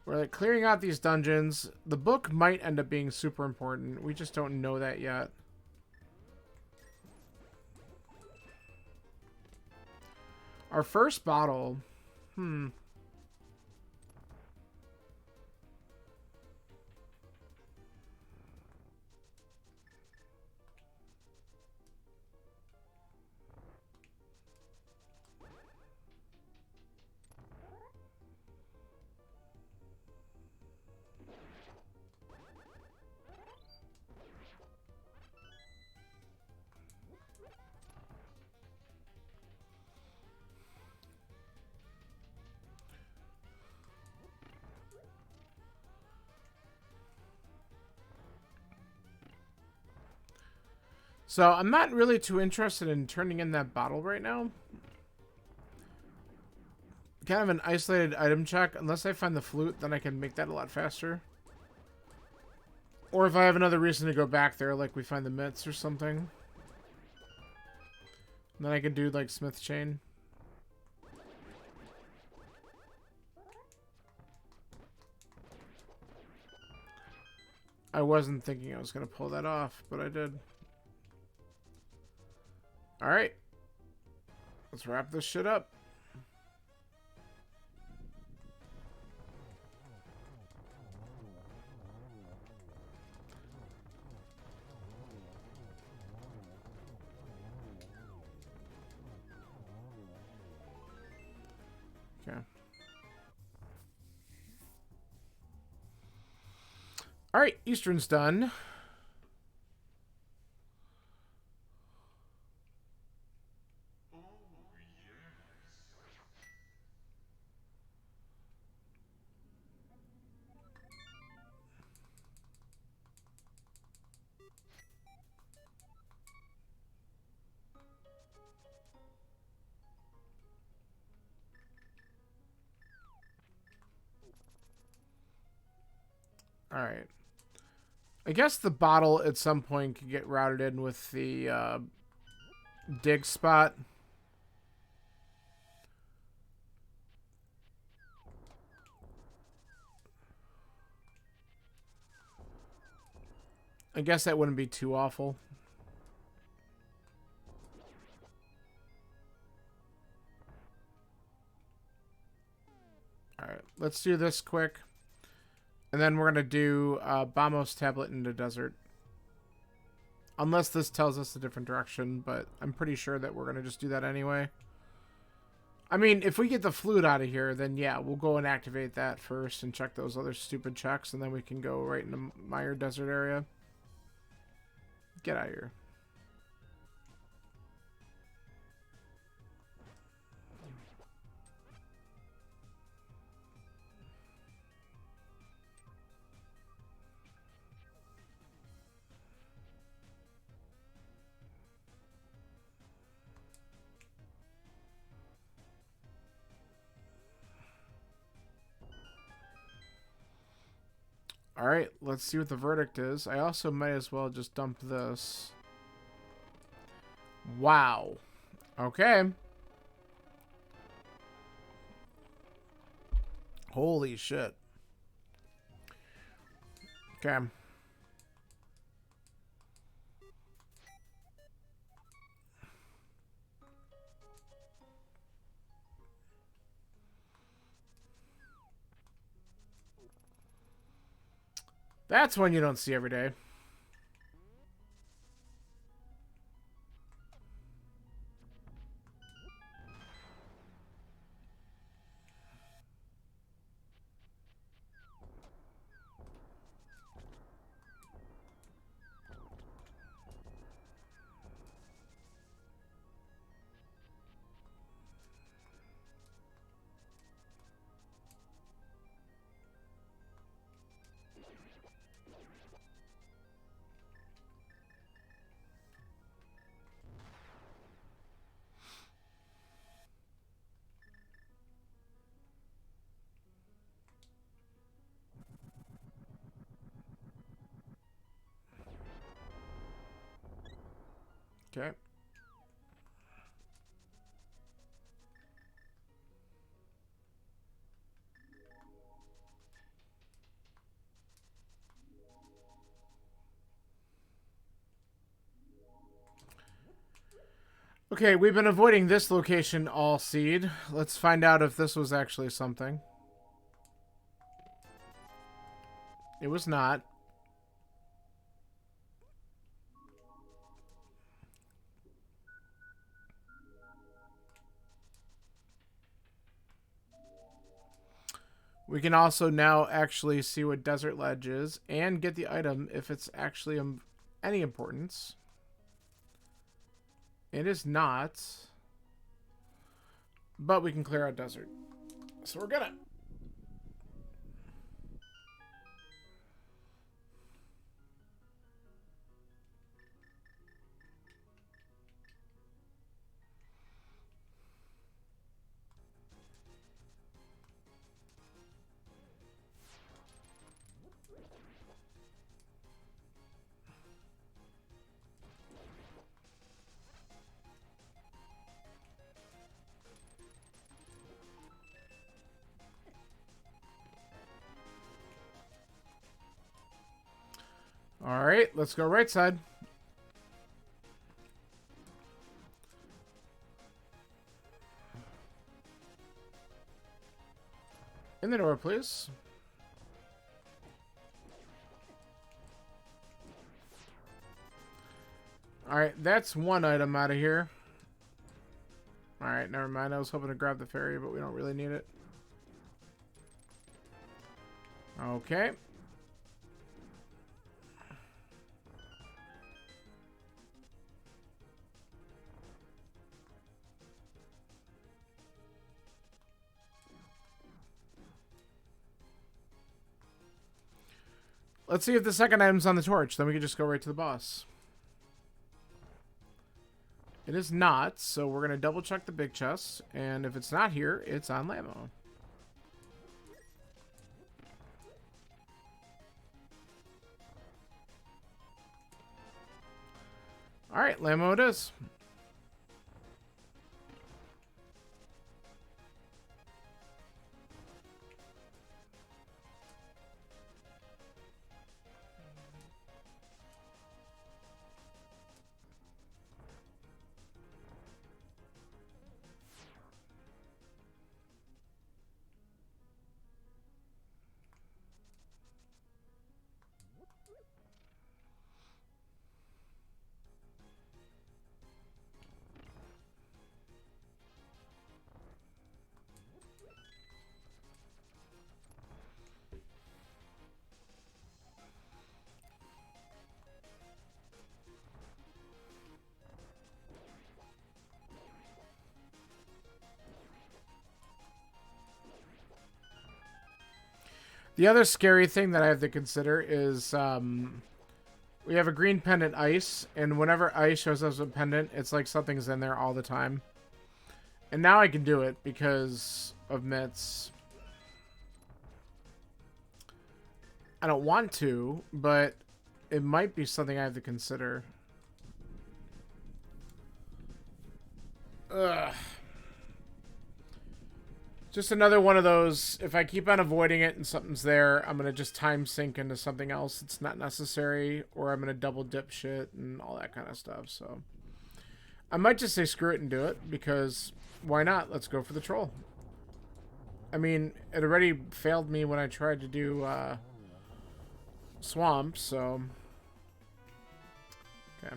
we're like clearing out these dungeons. The book might end up being super important. We just don't know that yet. Our first bottle. So I'm not really too interested in turning in that bottle right now. Kind of an isolated item check. Unless I find the flute, then I can make that a lot faster. Or if I have another reason to go back there, like we find the mitts or something. And then I can do like Smith Chain. I wasn't thinking I was going to pull that off, but I did. Alright. Let's wrap this shit up. Okay. Alright, Eastern's done. Alright. I guess the bottle at some point could get routed in with the dig spot. I guess that wouldn't be too awful. Alright, let's do this quick. And then we're going to do Bamos Tablet in the desert. Unless this tells us a different direction, but I'm pretty sure that we're going to just do that anyway. I mean, if we get the flute out of here, then yeah, we'll go and activate that first and check those other stupid checks, and then we can go right into Mire Desert area. Get out of here. Alright, let's see what the verdict is. I also might as well just dump this. Wow. Okay. Holy shit. Okay. That's one you don't see every day. Okay. Okay, we've been avoiding this location all seed. Let's find out if this was actually something. It was not. We can also now actually see what Desert Ledge is and get the item if it's actually any importance. It is not. But we can clear out desert. So we're gonna. Alright, let's go right side. In the door, please. Alright, that's one item out of here. Alright, never mind. I was hoping to grab the ferry, but we don't really need it. Okay. Let's see if the second item's on the torch. Then we can just go right to the boss. It is not, so we're going to double check the big chest. And if it's not here, it's on Lamo. Alright, Lamo it is. The other scary thing that I have to consider is we have a green pendant ice, and whenever ice shows us a pendant, it's like something's in there all the time. And now I can do it because of mitts. I don't want to, but it might be something I have to consider. Ugh. Just another one of those, if I keep on avoiding it and something's there, I'm going to just time sink into something else that's not necessary, or I'm going to double dip shit and all that kind of stuff. So I might just say screw it and do it, because why not? Let's go for the troll. I mean, it already failed me when I tried to do swamp, so... Okay.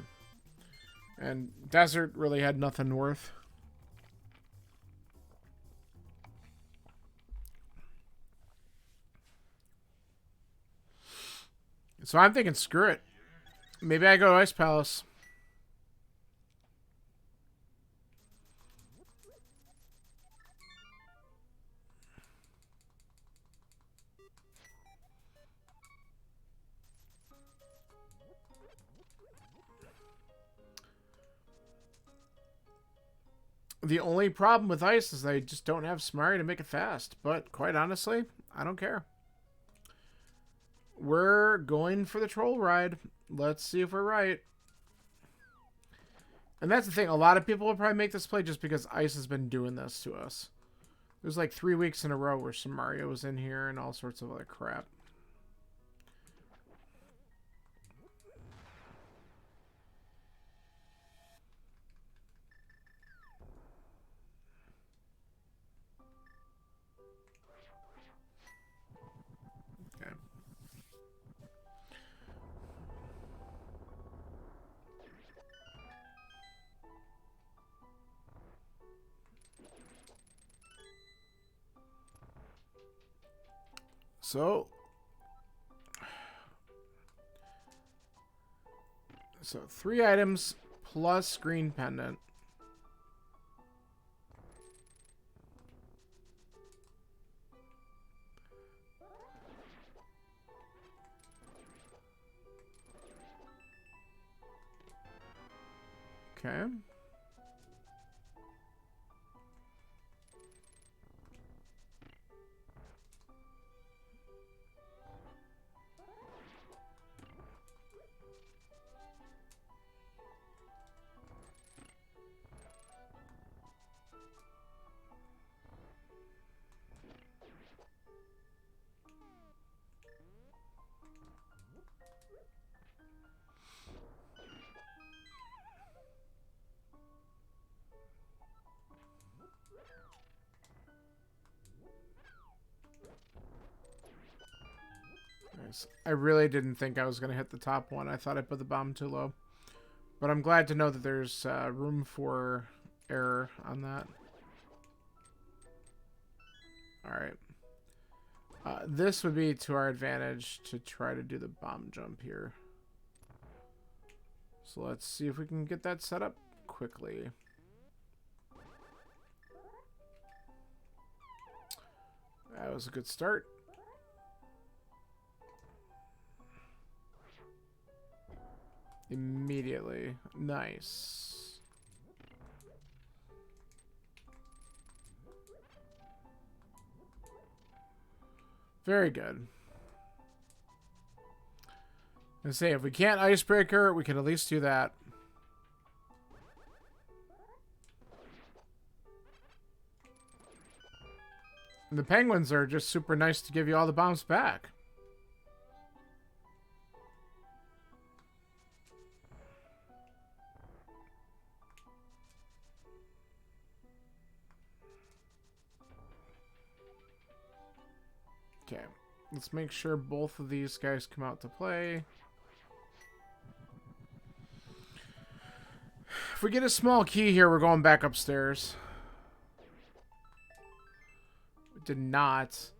And desert really had nothing worth. So I'm thinking screw it. Maybe I go to Ice Palace. The only problem with ice is I just don't have Smari to make it fast. But quite honestly, I don't care. We're going for the troll ride. Let's see if we're right. And that's the thing. A lot of people will probably make this play just because ice has been doing this to us. There's like 3 weeks in a row where Mario was in here and all sorts of other crap. Okay. So 3 items plus green pendant. Okay. Nice. I really didn't think I was going to hit the top one. I thought I put the bomb too low. But I'm glad to know that there's room for error on that. Alright. This would be to our advantage to try to do the bomb jump here. So let's see if we can get that set up quickly. That was a good start. Immediately. Nice. Very good. And say if we can't icebreaker, we can at least do that. And the penguins are just super nice to give you all the bombs back. Okay, let's make sure both of these guys come out to play. If we get a small key here, we're going back upstairs. We did not.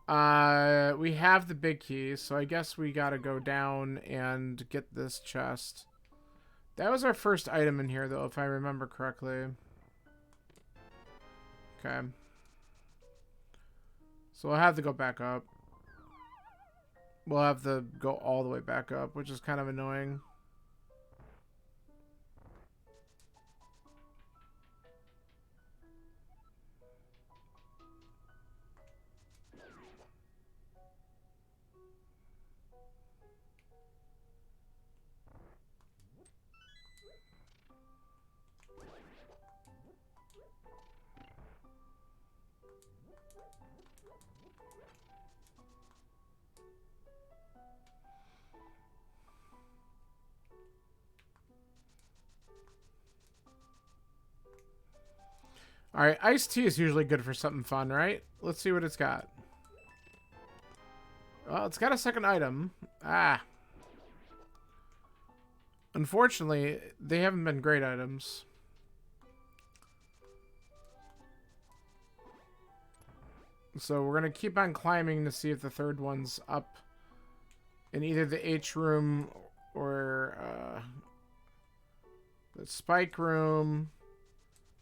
We have the big key, so I guess we gotta go down and get this chest. That was our first item in here, though, if I remember correctly. Okay. So we'll have to go back up. We'll have to go all the way back up, which is kind of annoying. Alright, iced tea is usually good for something fun, right? Let's see what it's got. Well, it's got a second item. Ah. Unfortunately, they haven't been great items. So we're going to keep on climbing to see if the third one's up in either the H room or the spike room.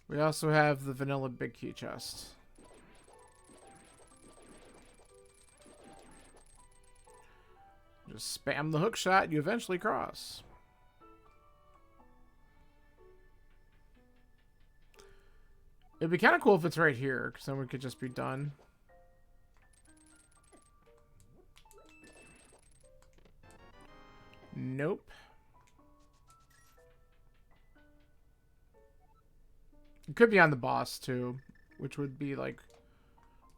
We also have the vanilla big key chest. Just spam the hook shot, you eventually cross. It'd be kind of cool if it's right here, because then we could just be done. Nope. It could be on the boss, too, which would be, like,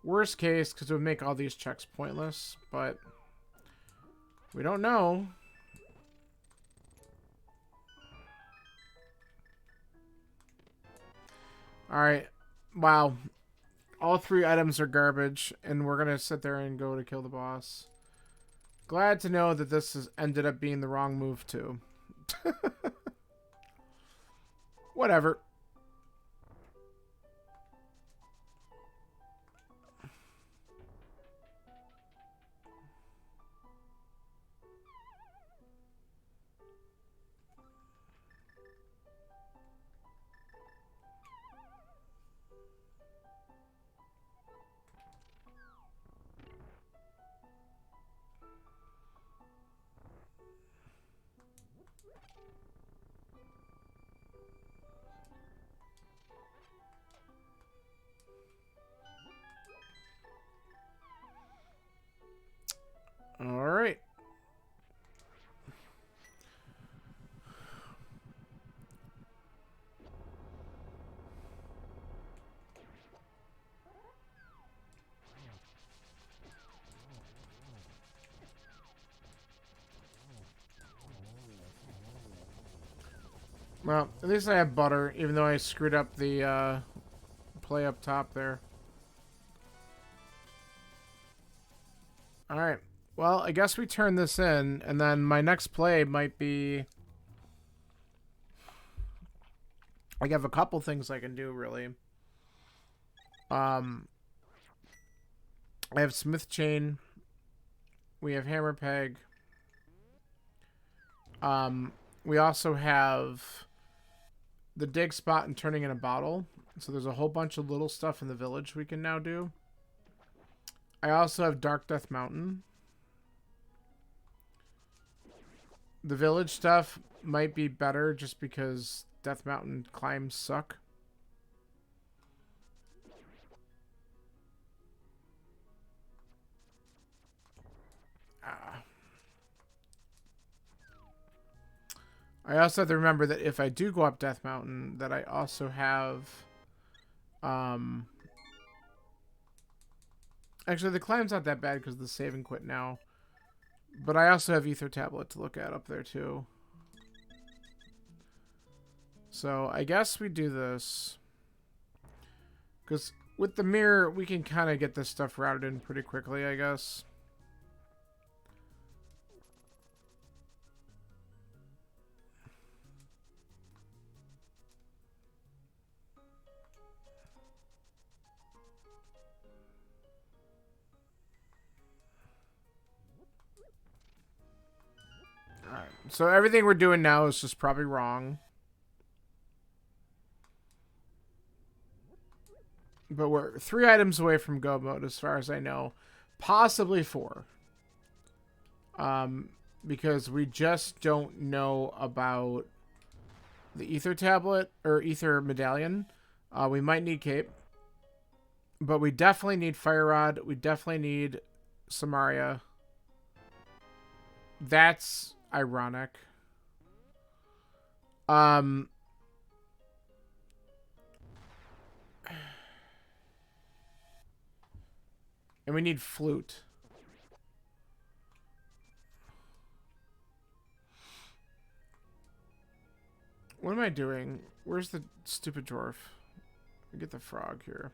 worst case, because it would make all these checks pointless, but we don't know. Alright. Wow. All 3 items are garbage, and we're going to sit there and go to kill the boss. Glad to know that this has ended up being the wrong move, too. Whatever. All right. Well, at least I have butter, even though I screwed up the play up top there. Alright. Well, I guess we turn this in, and then my next play might be... I have a couple things I can do, really. I have Smith Chain. We have Hammer Peg. We also have the dig spot and turning in a bottle. So there's a whole bunch of little stuff in the village we can now do. I also have Dark Death Mountain. The village stuff might be better just because Death Mountain climbs suck. I also have to remember that if I do go up Death Mountain, that I also have... Actually, the climb's not that bad because of the save and quit now. But I also have Ether Tablet to look at up there, too. So, I guess we do this. Because with the mirror, we can kind of get this stuff routed in pretty quickly, I guess. Alright, so everything we're doing now is just probably wrong. But we're 3 items away from go mode as far as I know. Possibly 4. Because we just don't know about the Ether Tablet or Ether Medallion. We might need Cape. But we definitely need Fire Rod. We definitely need Samaria. That's ironic. And we need flute. What am I doing? Where's the stupid dwarf? Get the frog here.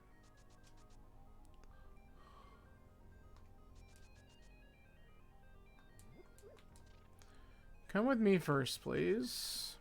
Come with me first, please.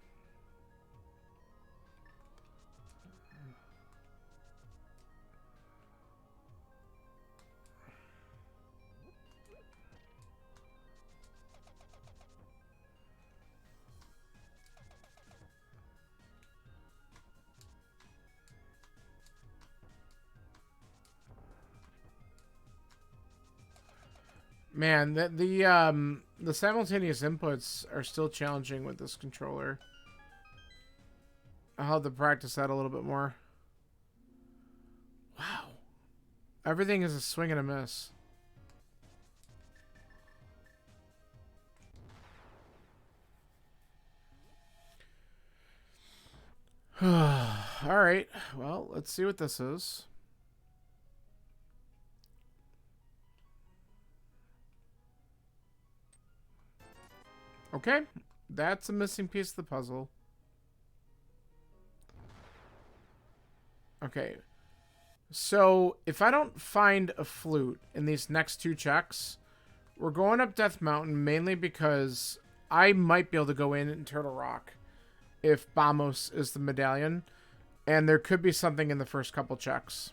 Man, the simultaneous inputs are still challenging with this controller. I'll have to practice that a little bit more. Wow. Everything is a swing and a miss. Alright, well, let's see what this is. Okay, that's a missing piece of the puzzle. Okay, so if I don't find a flute in these next two checks, we're going up Death Mountain mainly because I might be able to go in Turtle Rock if Bamos is the medallion, and there could be something in the first couple checks.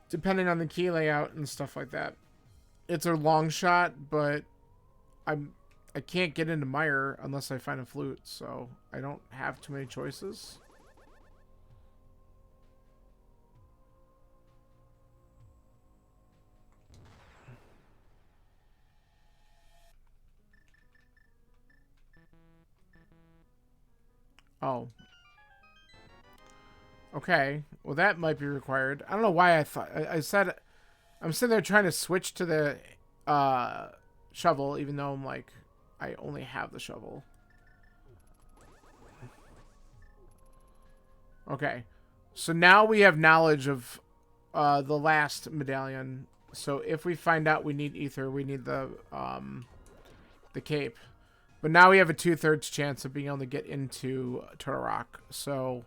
Depending on the key layout and stuff like that. It's a long shot, but I can't get into Mire unless I find a flute, so I don't have too many choices. Oh. Okay. Well, that might be required. I don't know why I thought... I said... I'm sitting there trying to switch to the shovel, even though I'm like... I only have the shovel. Okay. So now we have knowledge of the last medallion. So if we find out we need ether, we need the cape. But now we have a 2/3 chance of being able to get into Turtle Rock. So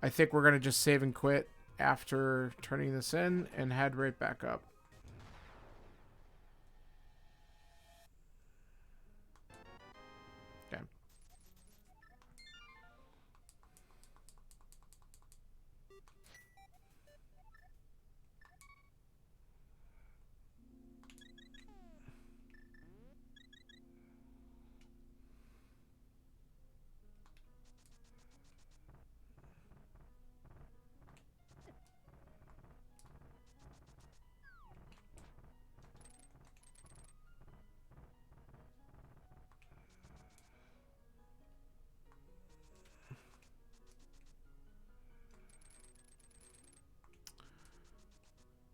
I think we're going to just save and quit after turning this in and head right back up. Okay.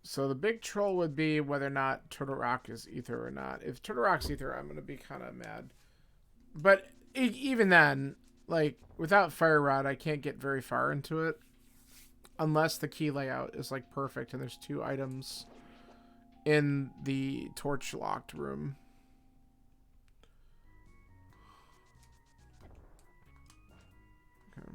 So the big troll would be whether or not Turtle Rock is ether or not. If Turtle Rock's ether, I'm going to be kind of mad. But even then, like, without Fire Rod, I can't get very far into it. Unless the key layout is, like, perfect and there's 2 items in the torch-locked room. Okay.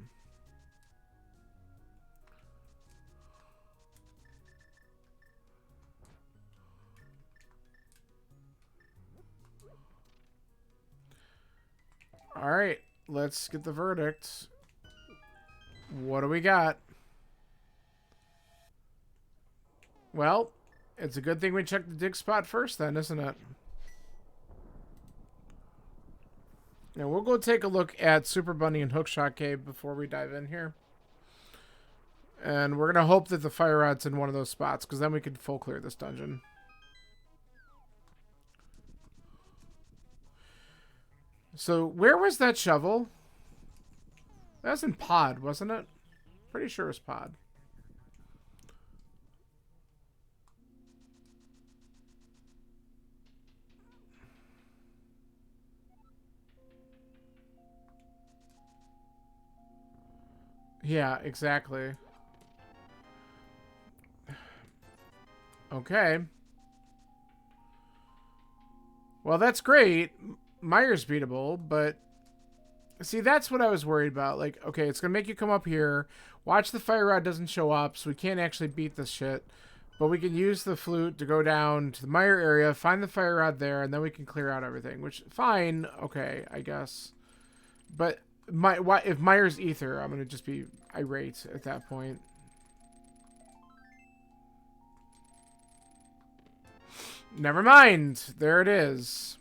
All right, let's get the verdict. What do we got? Well, it's a good thing we checked the dig spot first then, isn't it? Now we'll go take a look at Super Bunny and Hookshot Cave before we dive in here. And we're going to hope that the fire rod's in one of those spots, because then we can full clear this dungeon. So, where was that shovel? That was in Pod, wasn't it? Pretty sure it was Pod. Yeah, exactly. Okay. Well, that's great. Mire's beatable, but see, that's what I was worried about. Like, okay, it's gonna make you come up here, watch the fire rod doesn't show up, so we can't actually beat this shit. But we can use the flute to go down to the mire area, find the fire rod there, and then we can clear out everything. Which, fine, okay, I guess. But if Mire's ether, I'm gonna just be irate at that point. Never mind. There it is.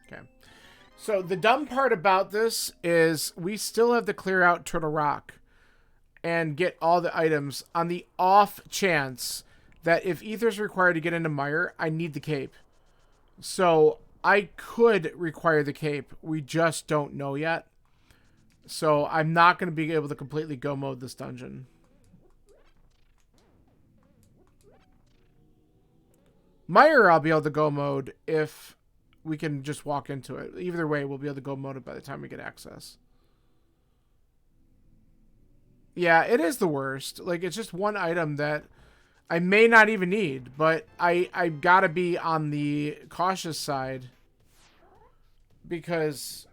Okay. So the dumb part about this is we still have to clear out Turtle Rock and get all the items on the off chance that if ether's required to get into Mire, I need the cape. So I could require the cape. We just don't know yet. So I'm not going to be able to completely go mode this dungeon. Mire, I'll be able to go mode if we can just walk into it. Either way, we'll be able to go mode it by the time we get access. Yeah, it is the worst. Like, it's just one item that I may not even need, but I gotta be on the cautious side. Because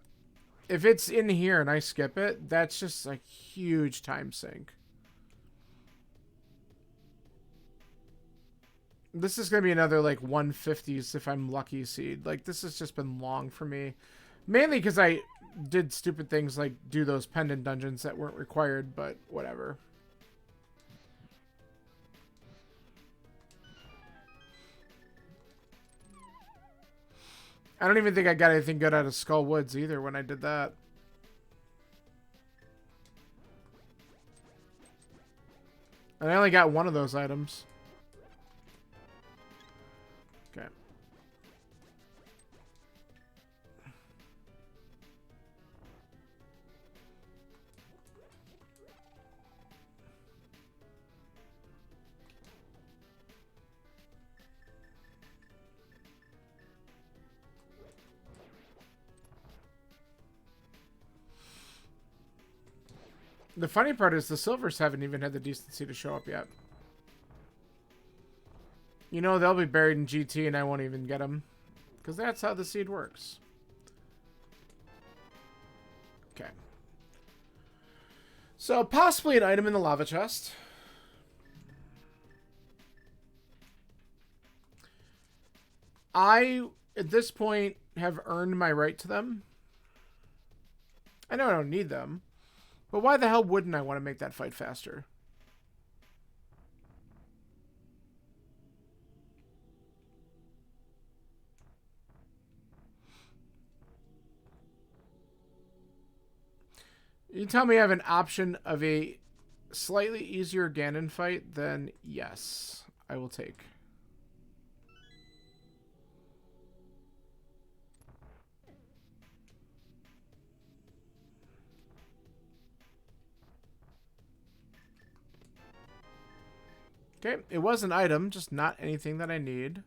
if it's in here and I skip it, that's just a huge time sink. This is going to be another, like, 150s if I'm lucky seed. Like, this has just been long for me. Mainly because I did stupid things like do those pendant dungeons that weren't required, but whatever. I don't even think I got anything good out of Skull Woods either when I did that. And I only got one of those items. Okay. The funny part is the silvers haven't even had the decency to show up yet. You know, they'll be buried in GT and I won't even get them. Because that's how the seed works. Okay. So, possibly an item in the lava chest. I, at this point, have earned my right to them. I know I don't need them. But why the hell wouldn't I want to make that fight faster? You tell me I have an option of a slightly easier Ganon fight, then yes, I will take. Okay, it was an item, just not anything that I need.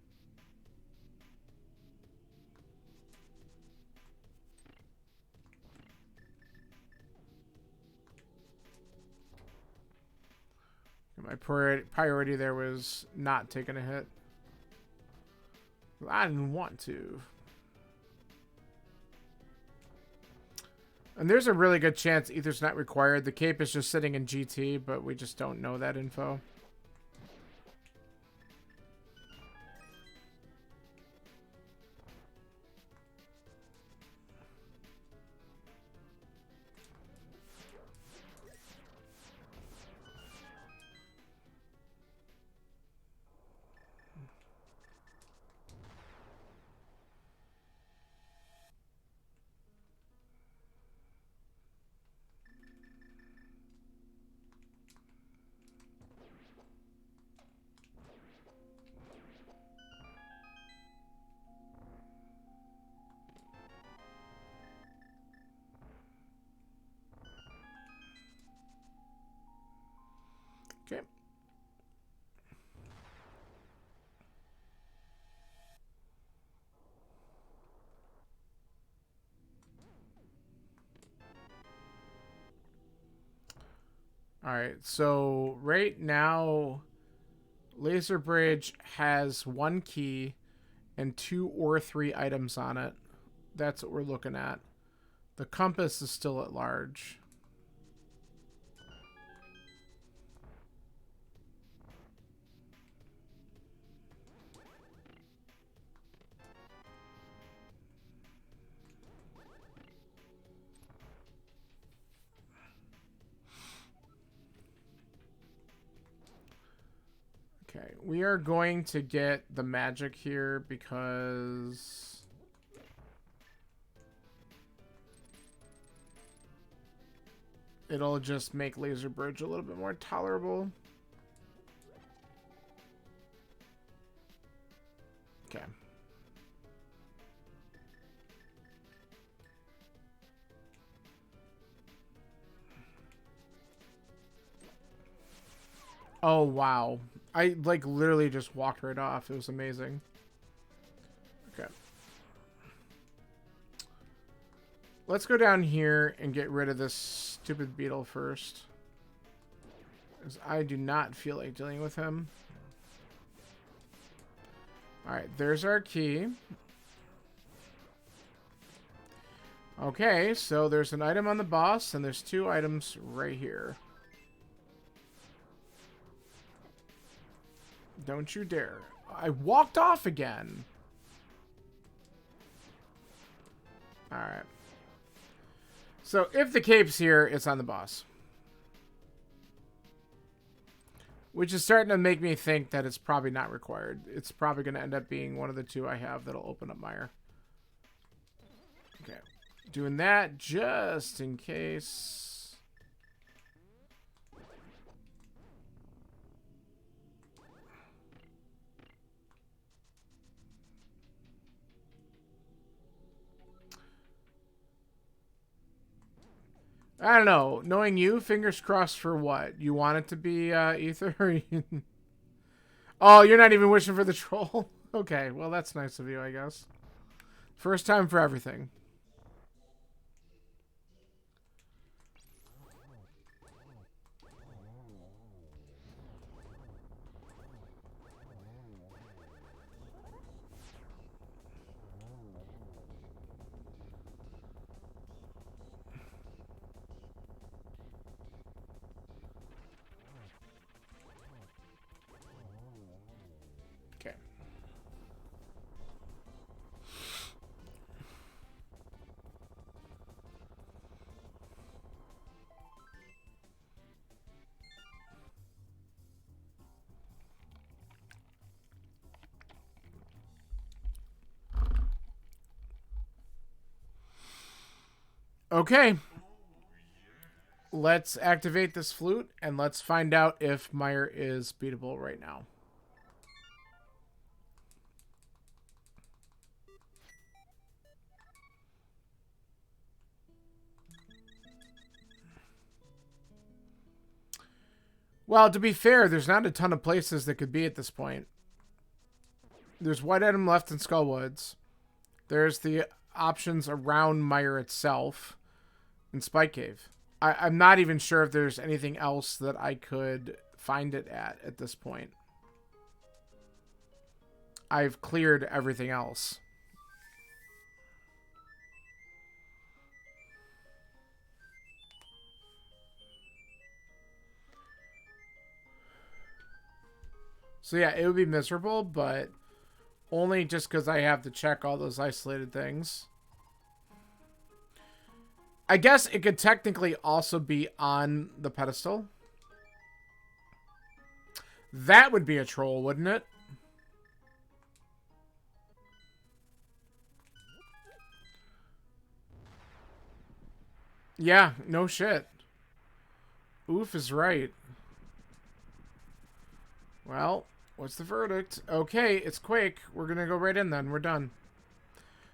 My priority there was not taking a hit. I didn't want to. And there's a really good chance ether's not required. The cape is just sitting in GT, but we just don't know that info. Alright, so right now, Laser Bridge has 1 key and 2 or 3 items on it. That's what we're looking at. The compass is still at large. Okay, we are going to get the magic here because it'll just make Laser Bridge a little bit more tolerable. Okay. Oh, wow. I, like, literally just walked right off. It was amazing. Okay. Let's go down here and get rid of this stupid beetle first. Because I do not feel like dealing with him. Alright, there's our key. Okay, so there's an item on the boss, and there's 2 items right here. Don't you dare. I walked off again. Alright. So, if the cape's here, it's on the boss. Which is starting to make me think that it's probably not required. It's probably going to end up being one of the 2 I have that'll open up Mire. Okay. Doing that just in case. I don't know. Knowing you, fingers crossed for what? You want it to be Ether? Oh, you're not even wishing for the troll? Okay, well, that's nice of you, I guess. First time for everything. Okay. Okay. Let's activate this flute, and let's find out if Mire is beatable right now. Well, to be fair, there's not a ton of places that could be at this point. There's White Item left in Skullwoods. There's the options around Mire itself in Spike Cave. I'm not even sure if there's anything else that I could find it at this point. I've cleared everything else. So yeah, it would be miserable, but only just because I have to check all those isolated things. I guess it could technically also be on the pedestal. That would be a troll, wouldn't it? Yeah, no shit. Oof is right. Well, what's the verdict? Okay, it's Quake. We're gonna go right in then. We're done.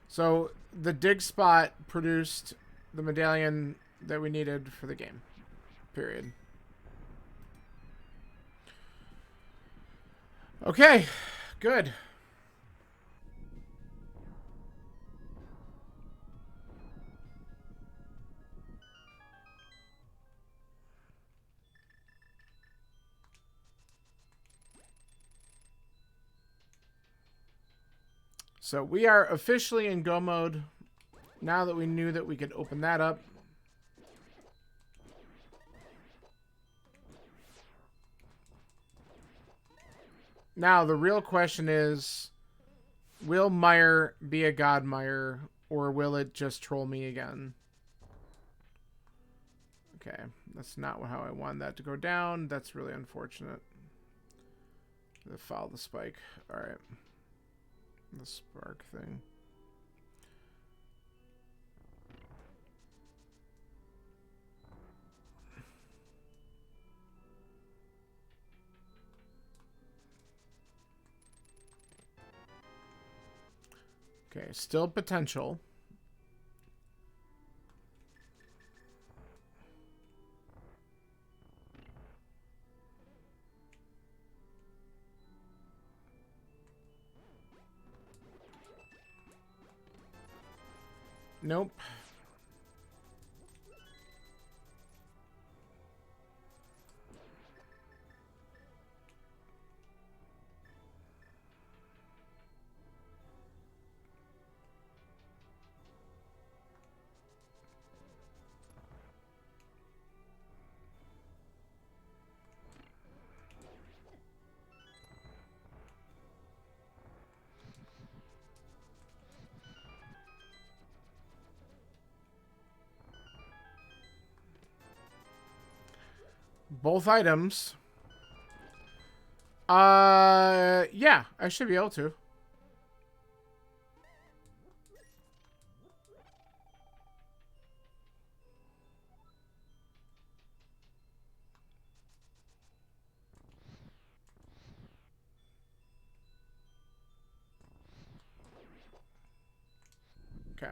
So, the dig spot produced the medallion that we needed for the game. Period. Okay, good. So we are officially in go mode. Now that we knew that we could open that up. Now, the real question is, will Mire be a God Mire, or will it just troll me again? Okay, that's not how I want that to go down. That's really unfortunate. Follow the spike. Alright. The spark thing. Okay, still potential. Nope. Both items. Yeah, I should be able to. Okay.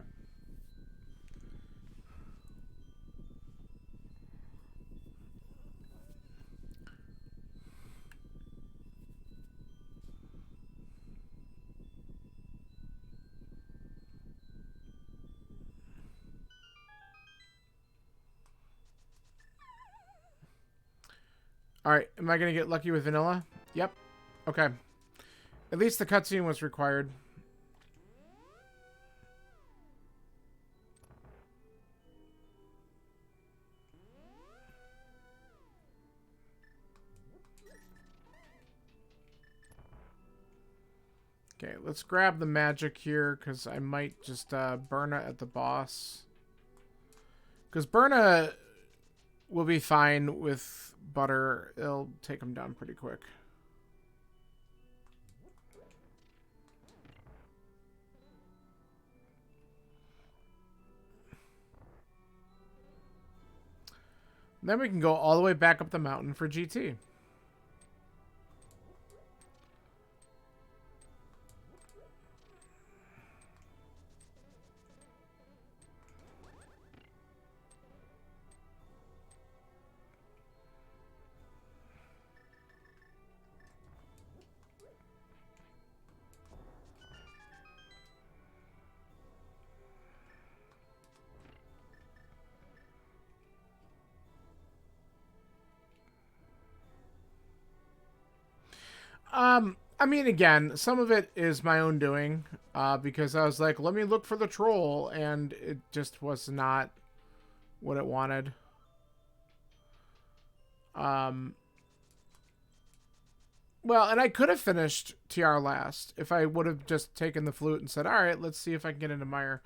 Alright, am I going to get lucky with vanilla? Yep. Okay. At least the cutscene was required. Okay, let's grab the magic here, because I might just Burna at the boss. Because Burna will be fine with butter. It'll take him down pretty quick. Then we can go all the way back up the mountain for GT. I mean, again, some of it is my own doing, because I was like, let me look for the troll, and it just was not what it wanted. Well, and I could have finished TR last if I would have just taken the flute and said, all right, let's see if I can get into Mire.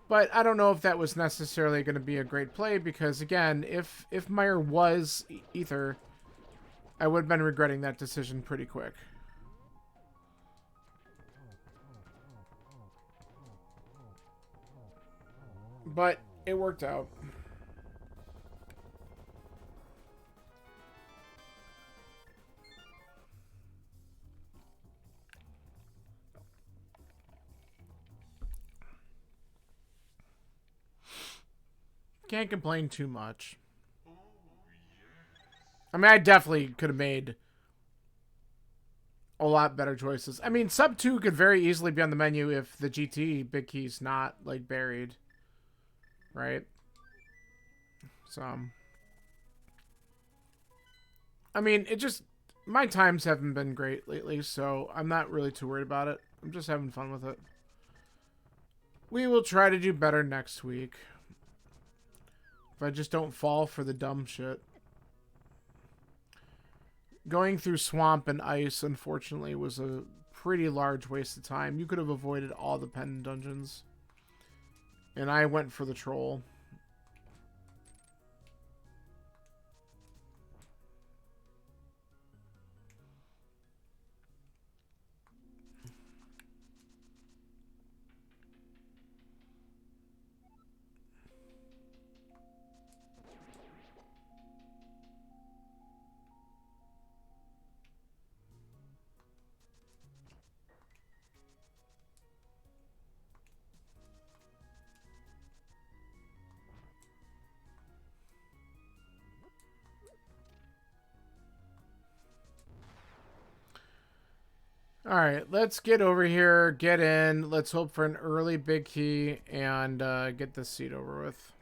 But I don't know if that was necessarily going to be a great play, because, again, if Mire was Ether, I would have been regretting that decision pretty quick. But it worked out. Can't complain too much. I mean, I definitely could have made a lot better choices. I mean, sub 2 could very easily be on the menu if the GT big key's not, like, buried. Right? So, I mean, it just, my times haven't been great lately, so I'm not really too worried about it. I'm just having fun with it. We will try to do better next week. If I just don't fall for the dumb shit. Going through swamp and ice, unfortunately, was a pretty large waste of time. You could have avoided all the pen dungeons. And I went for the troll. Alright, let's get over here, get in, let's hope for an early big key, and get this seat over with.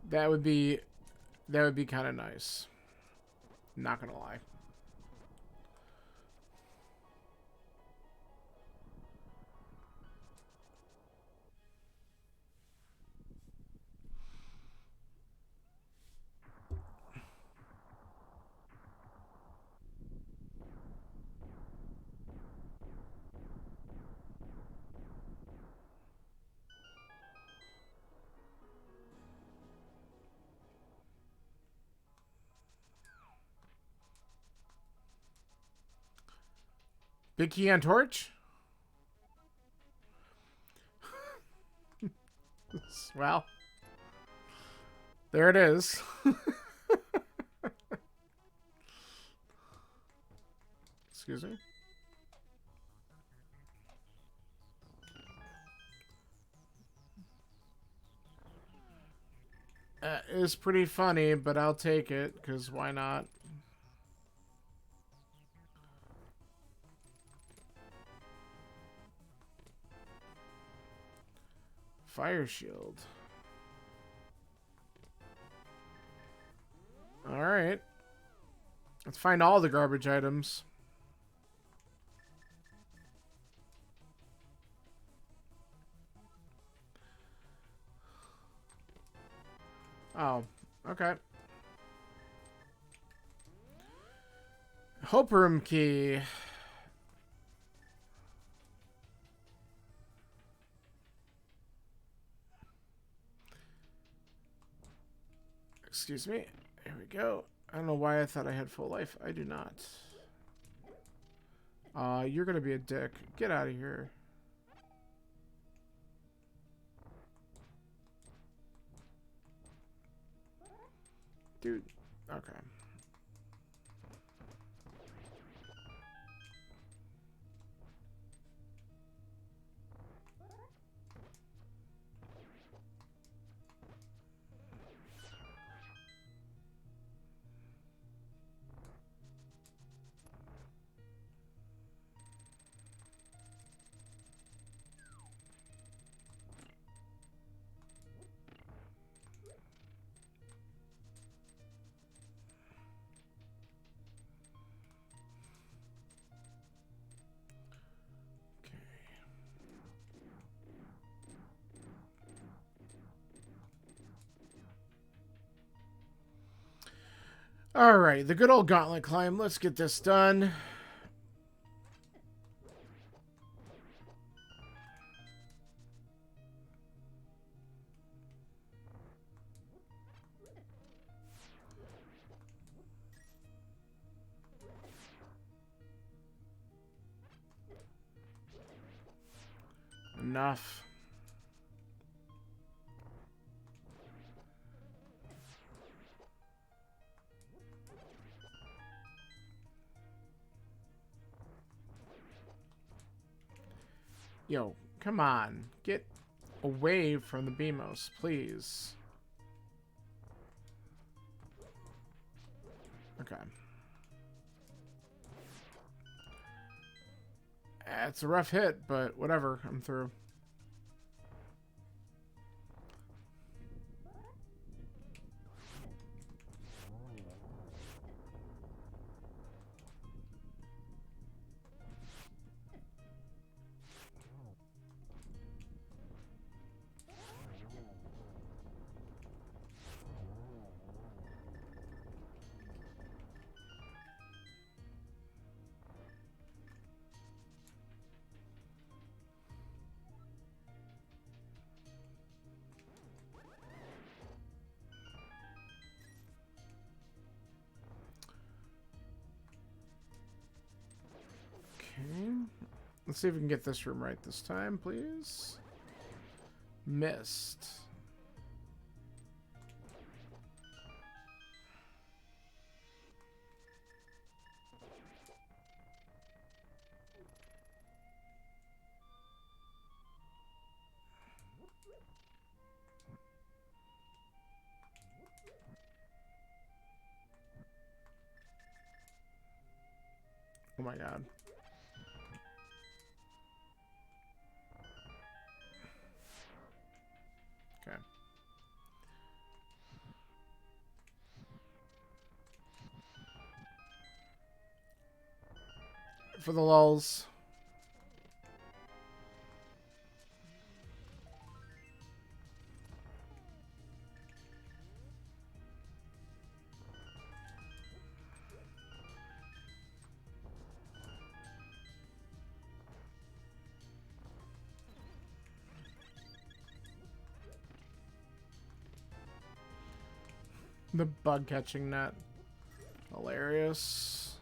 That would be kind of nice. Not gonna lie. Big key on torch? Well, there it is. Excuse me. It's pretty funny, but I'll take it, because why not? Fire shield. Alright. Let's find all the garbage items. Oh, okay. Hope room key. Excuse me. There we go. I don't know why I thought I had full life. I do not. You're gonna be a dick. Get out of here. Dude. Okay. Alright, the good old gauntlet climb. Let's get this done. Enough. Yo, come on. Get away from the BMOS, please. Okay. It's a rough hit, but whatever. I'm through. Let's see if we can get this room right this time, please. Missed. Oh my god. Okay. For the lulz. The bug catching net. Hilarious.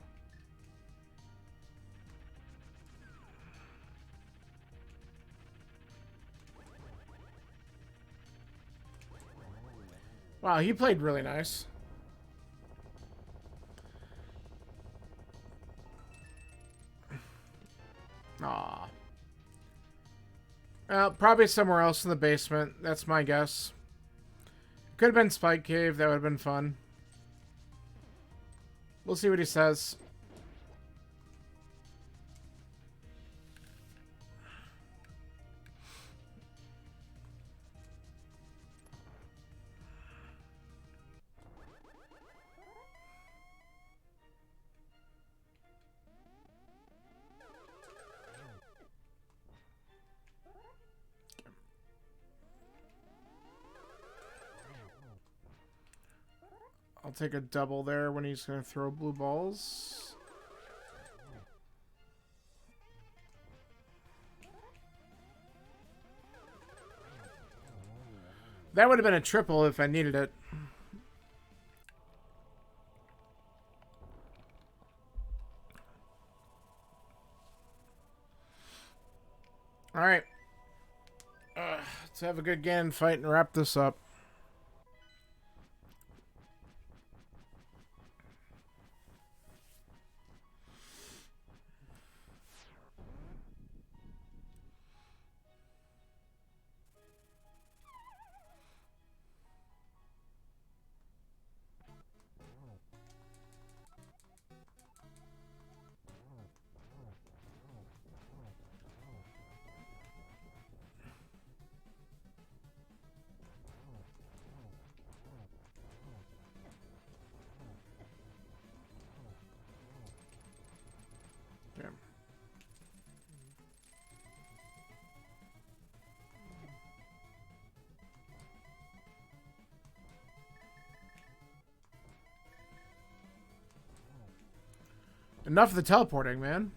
Wow, he played really nice. Aw. Probably somewhere else in the basement. That's my guess. Could have been Spike Cave. That would have been fun. We'll see what he says. I'll take a double there when he's going to throw blue balls. That would have been a triple if I needed it. Alright. Let's have a good Ganon fight and wrap this up. Okay. Enough of the teleporting, man.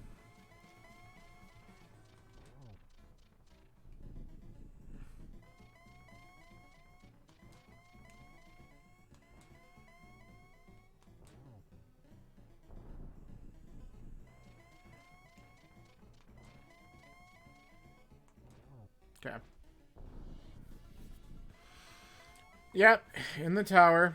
Okay. Yep, in the tower.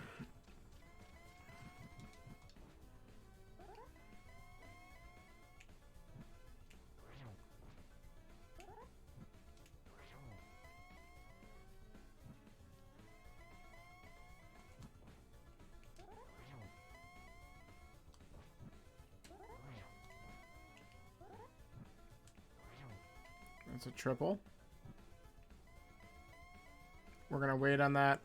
That's a triple. We're going to wait on that.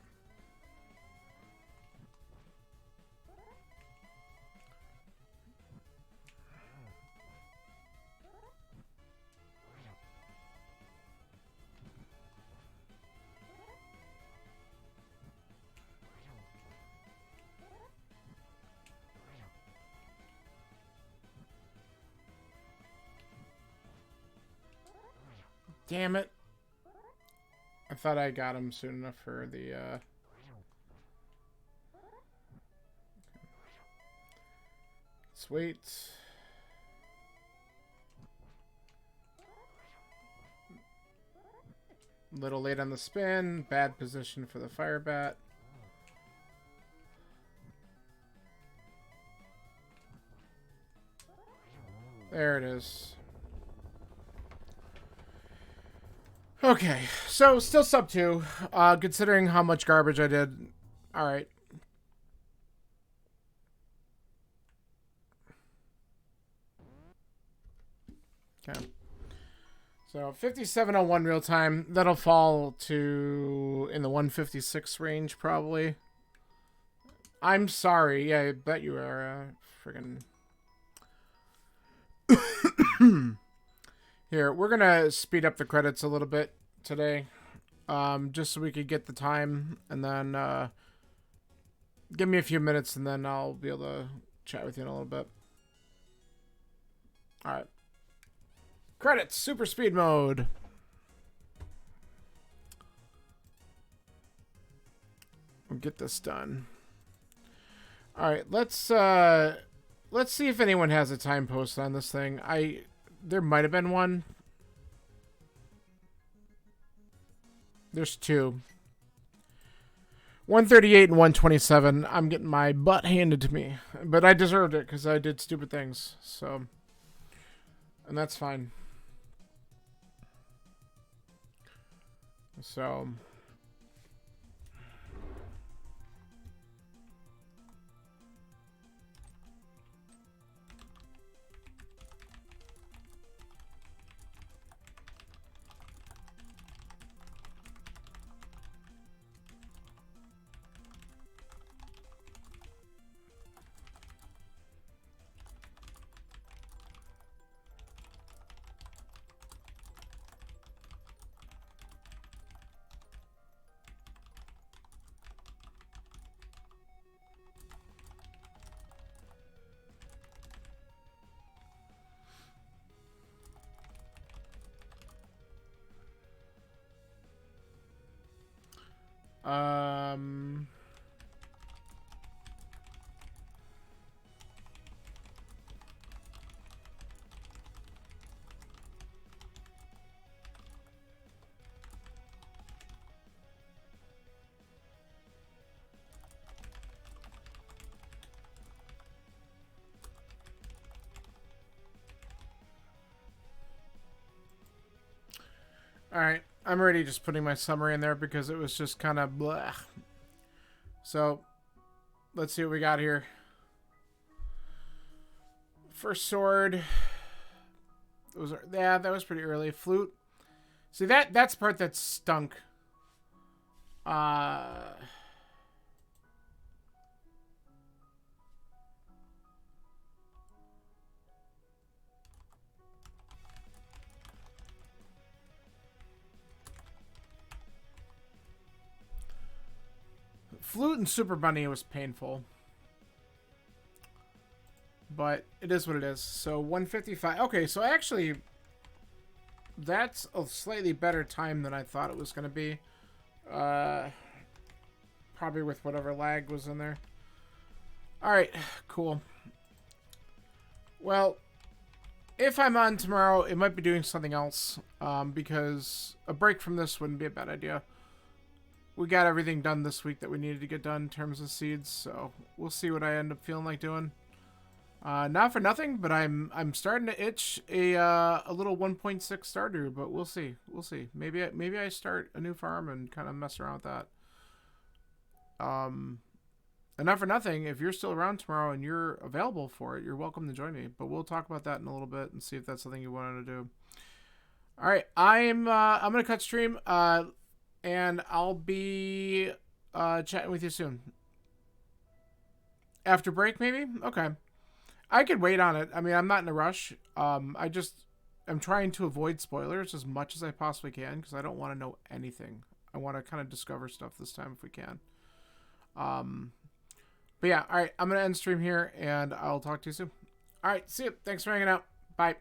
Damn it. I thought I got him soon enough for the, Let's wait. Little late on the spin. Bad position for the fire bat. There it is. Okay, so still sub 2, considering how much garbage I did. Alright. Okay. So 57:01 real time. That'll fall to in the 156 range probably. I'm sorry. Yeah, I bet you are friggin'. Here, we're gonna speed up the credits a little bit today, just so we could get the time, and then give me a few minutes, and then I'll be able to chat with you in a little bit. All right. Credits, super speed mode. We'll get this done. All right, let's see if anyone has a time post on this thing. There might have been one. There's 2. 138 and 127. I'm getting my butt handed to me, but I deserved it because I did stupid things. So, and that's fine. So. Alright, I'm already just putting my summary in there because it was just kind of blah. So, let's see what we got here. First sword. That was pretty early. Flute. See, that's the part that stunk. Flute and Super Bunny was painful. But it is what it is. So 155. Okay, so actually that's a slightly better time than I thought it was going to be. Probably with whatever lag was in there. Alright, cool. Well, if I'm on tomorrow, it might be doing something else. Because a break from this wouldn't be a bad idea. We got everything done this week that we needed to get done in terms of seeds, so we'll see what I end up feeling like doing. Not for nothing, but I'm starting to itch a little 1.6 Stardew, but we'll see. We'll see. Maybe I start a new farm and kind of mess around with that. And not for nothing, if you're still around tomorrow and you're available for it, you're welcome to join me. But we'll talk about that in a little bit and see if that's something you wanted to do. All right, I'm gonna cut stream. And I'll be chatting with you soon. After break, maybe? Okay. I could wait on it. I mean, I'm not in a rush. I'm trying to avoid spoilers as much as I possibly can because I don't want to know anything. I want to kind of discover stuff this time if we can. But yeah, all right. I'm going to end stream here, and I'll talk to you soon. All right, see you. Thanks for hanging out. Bye.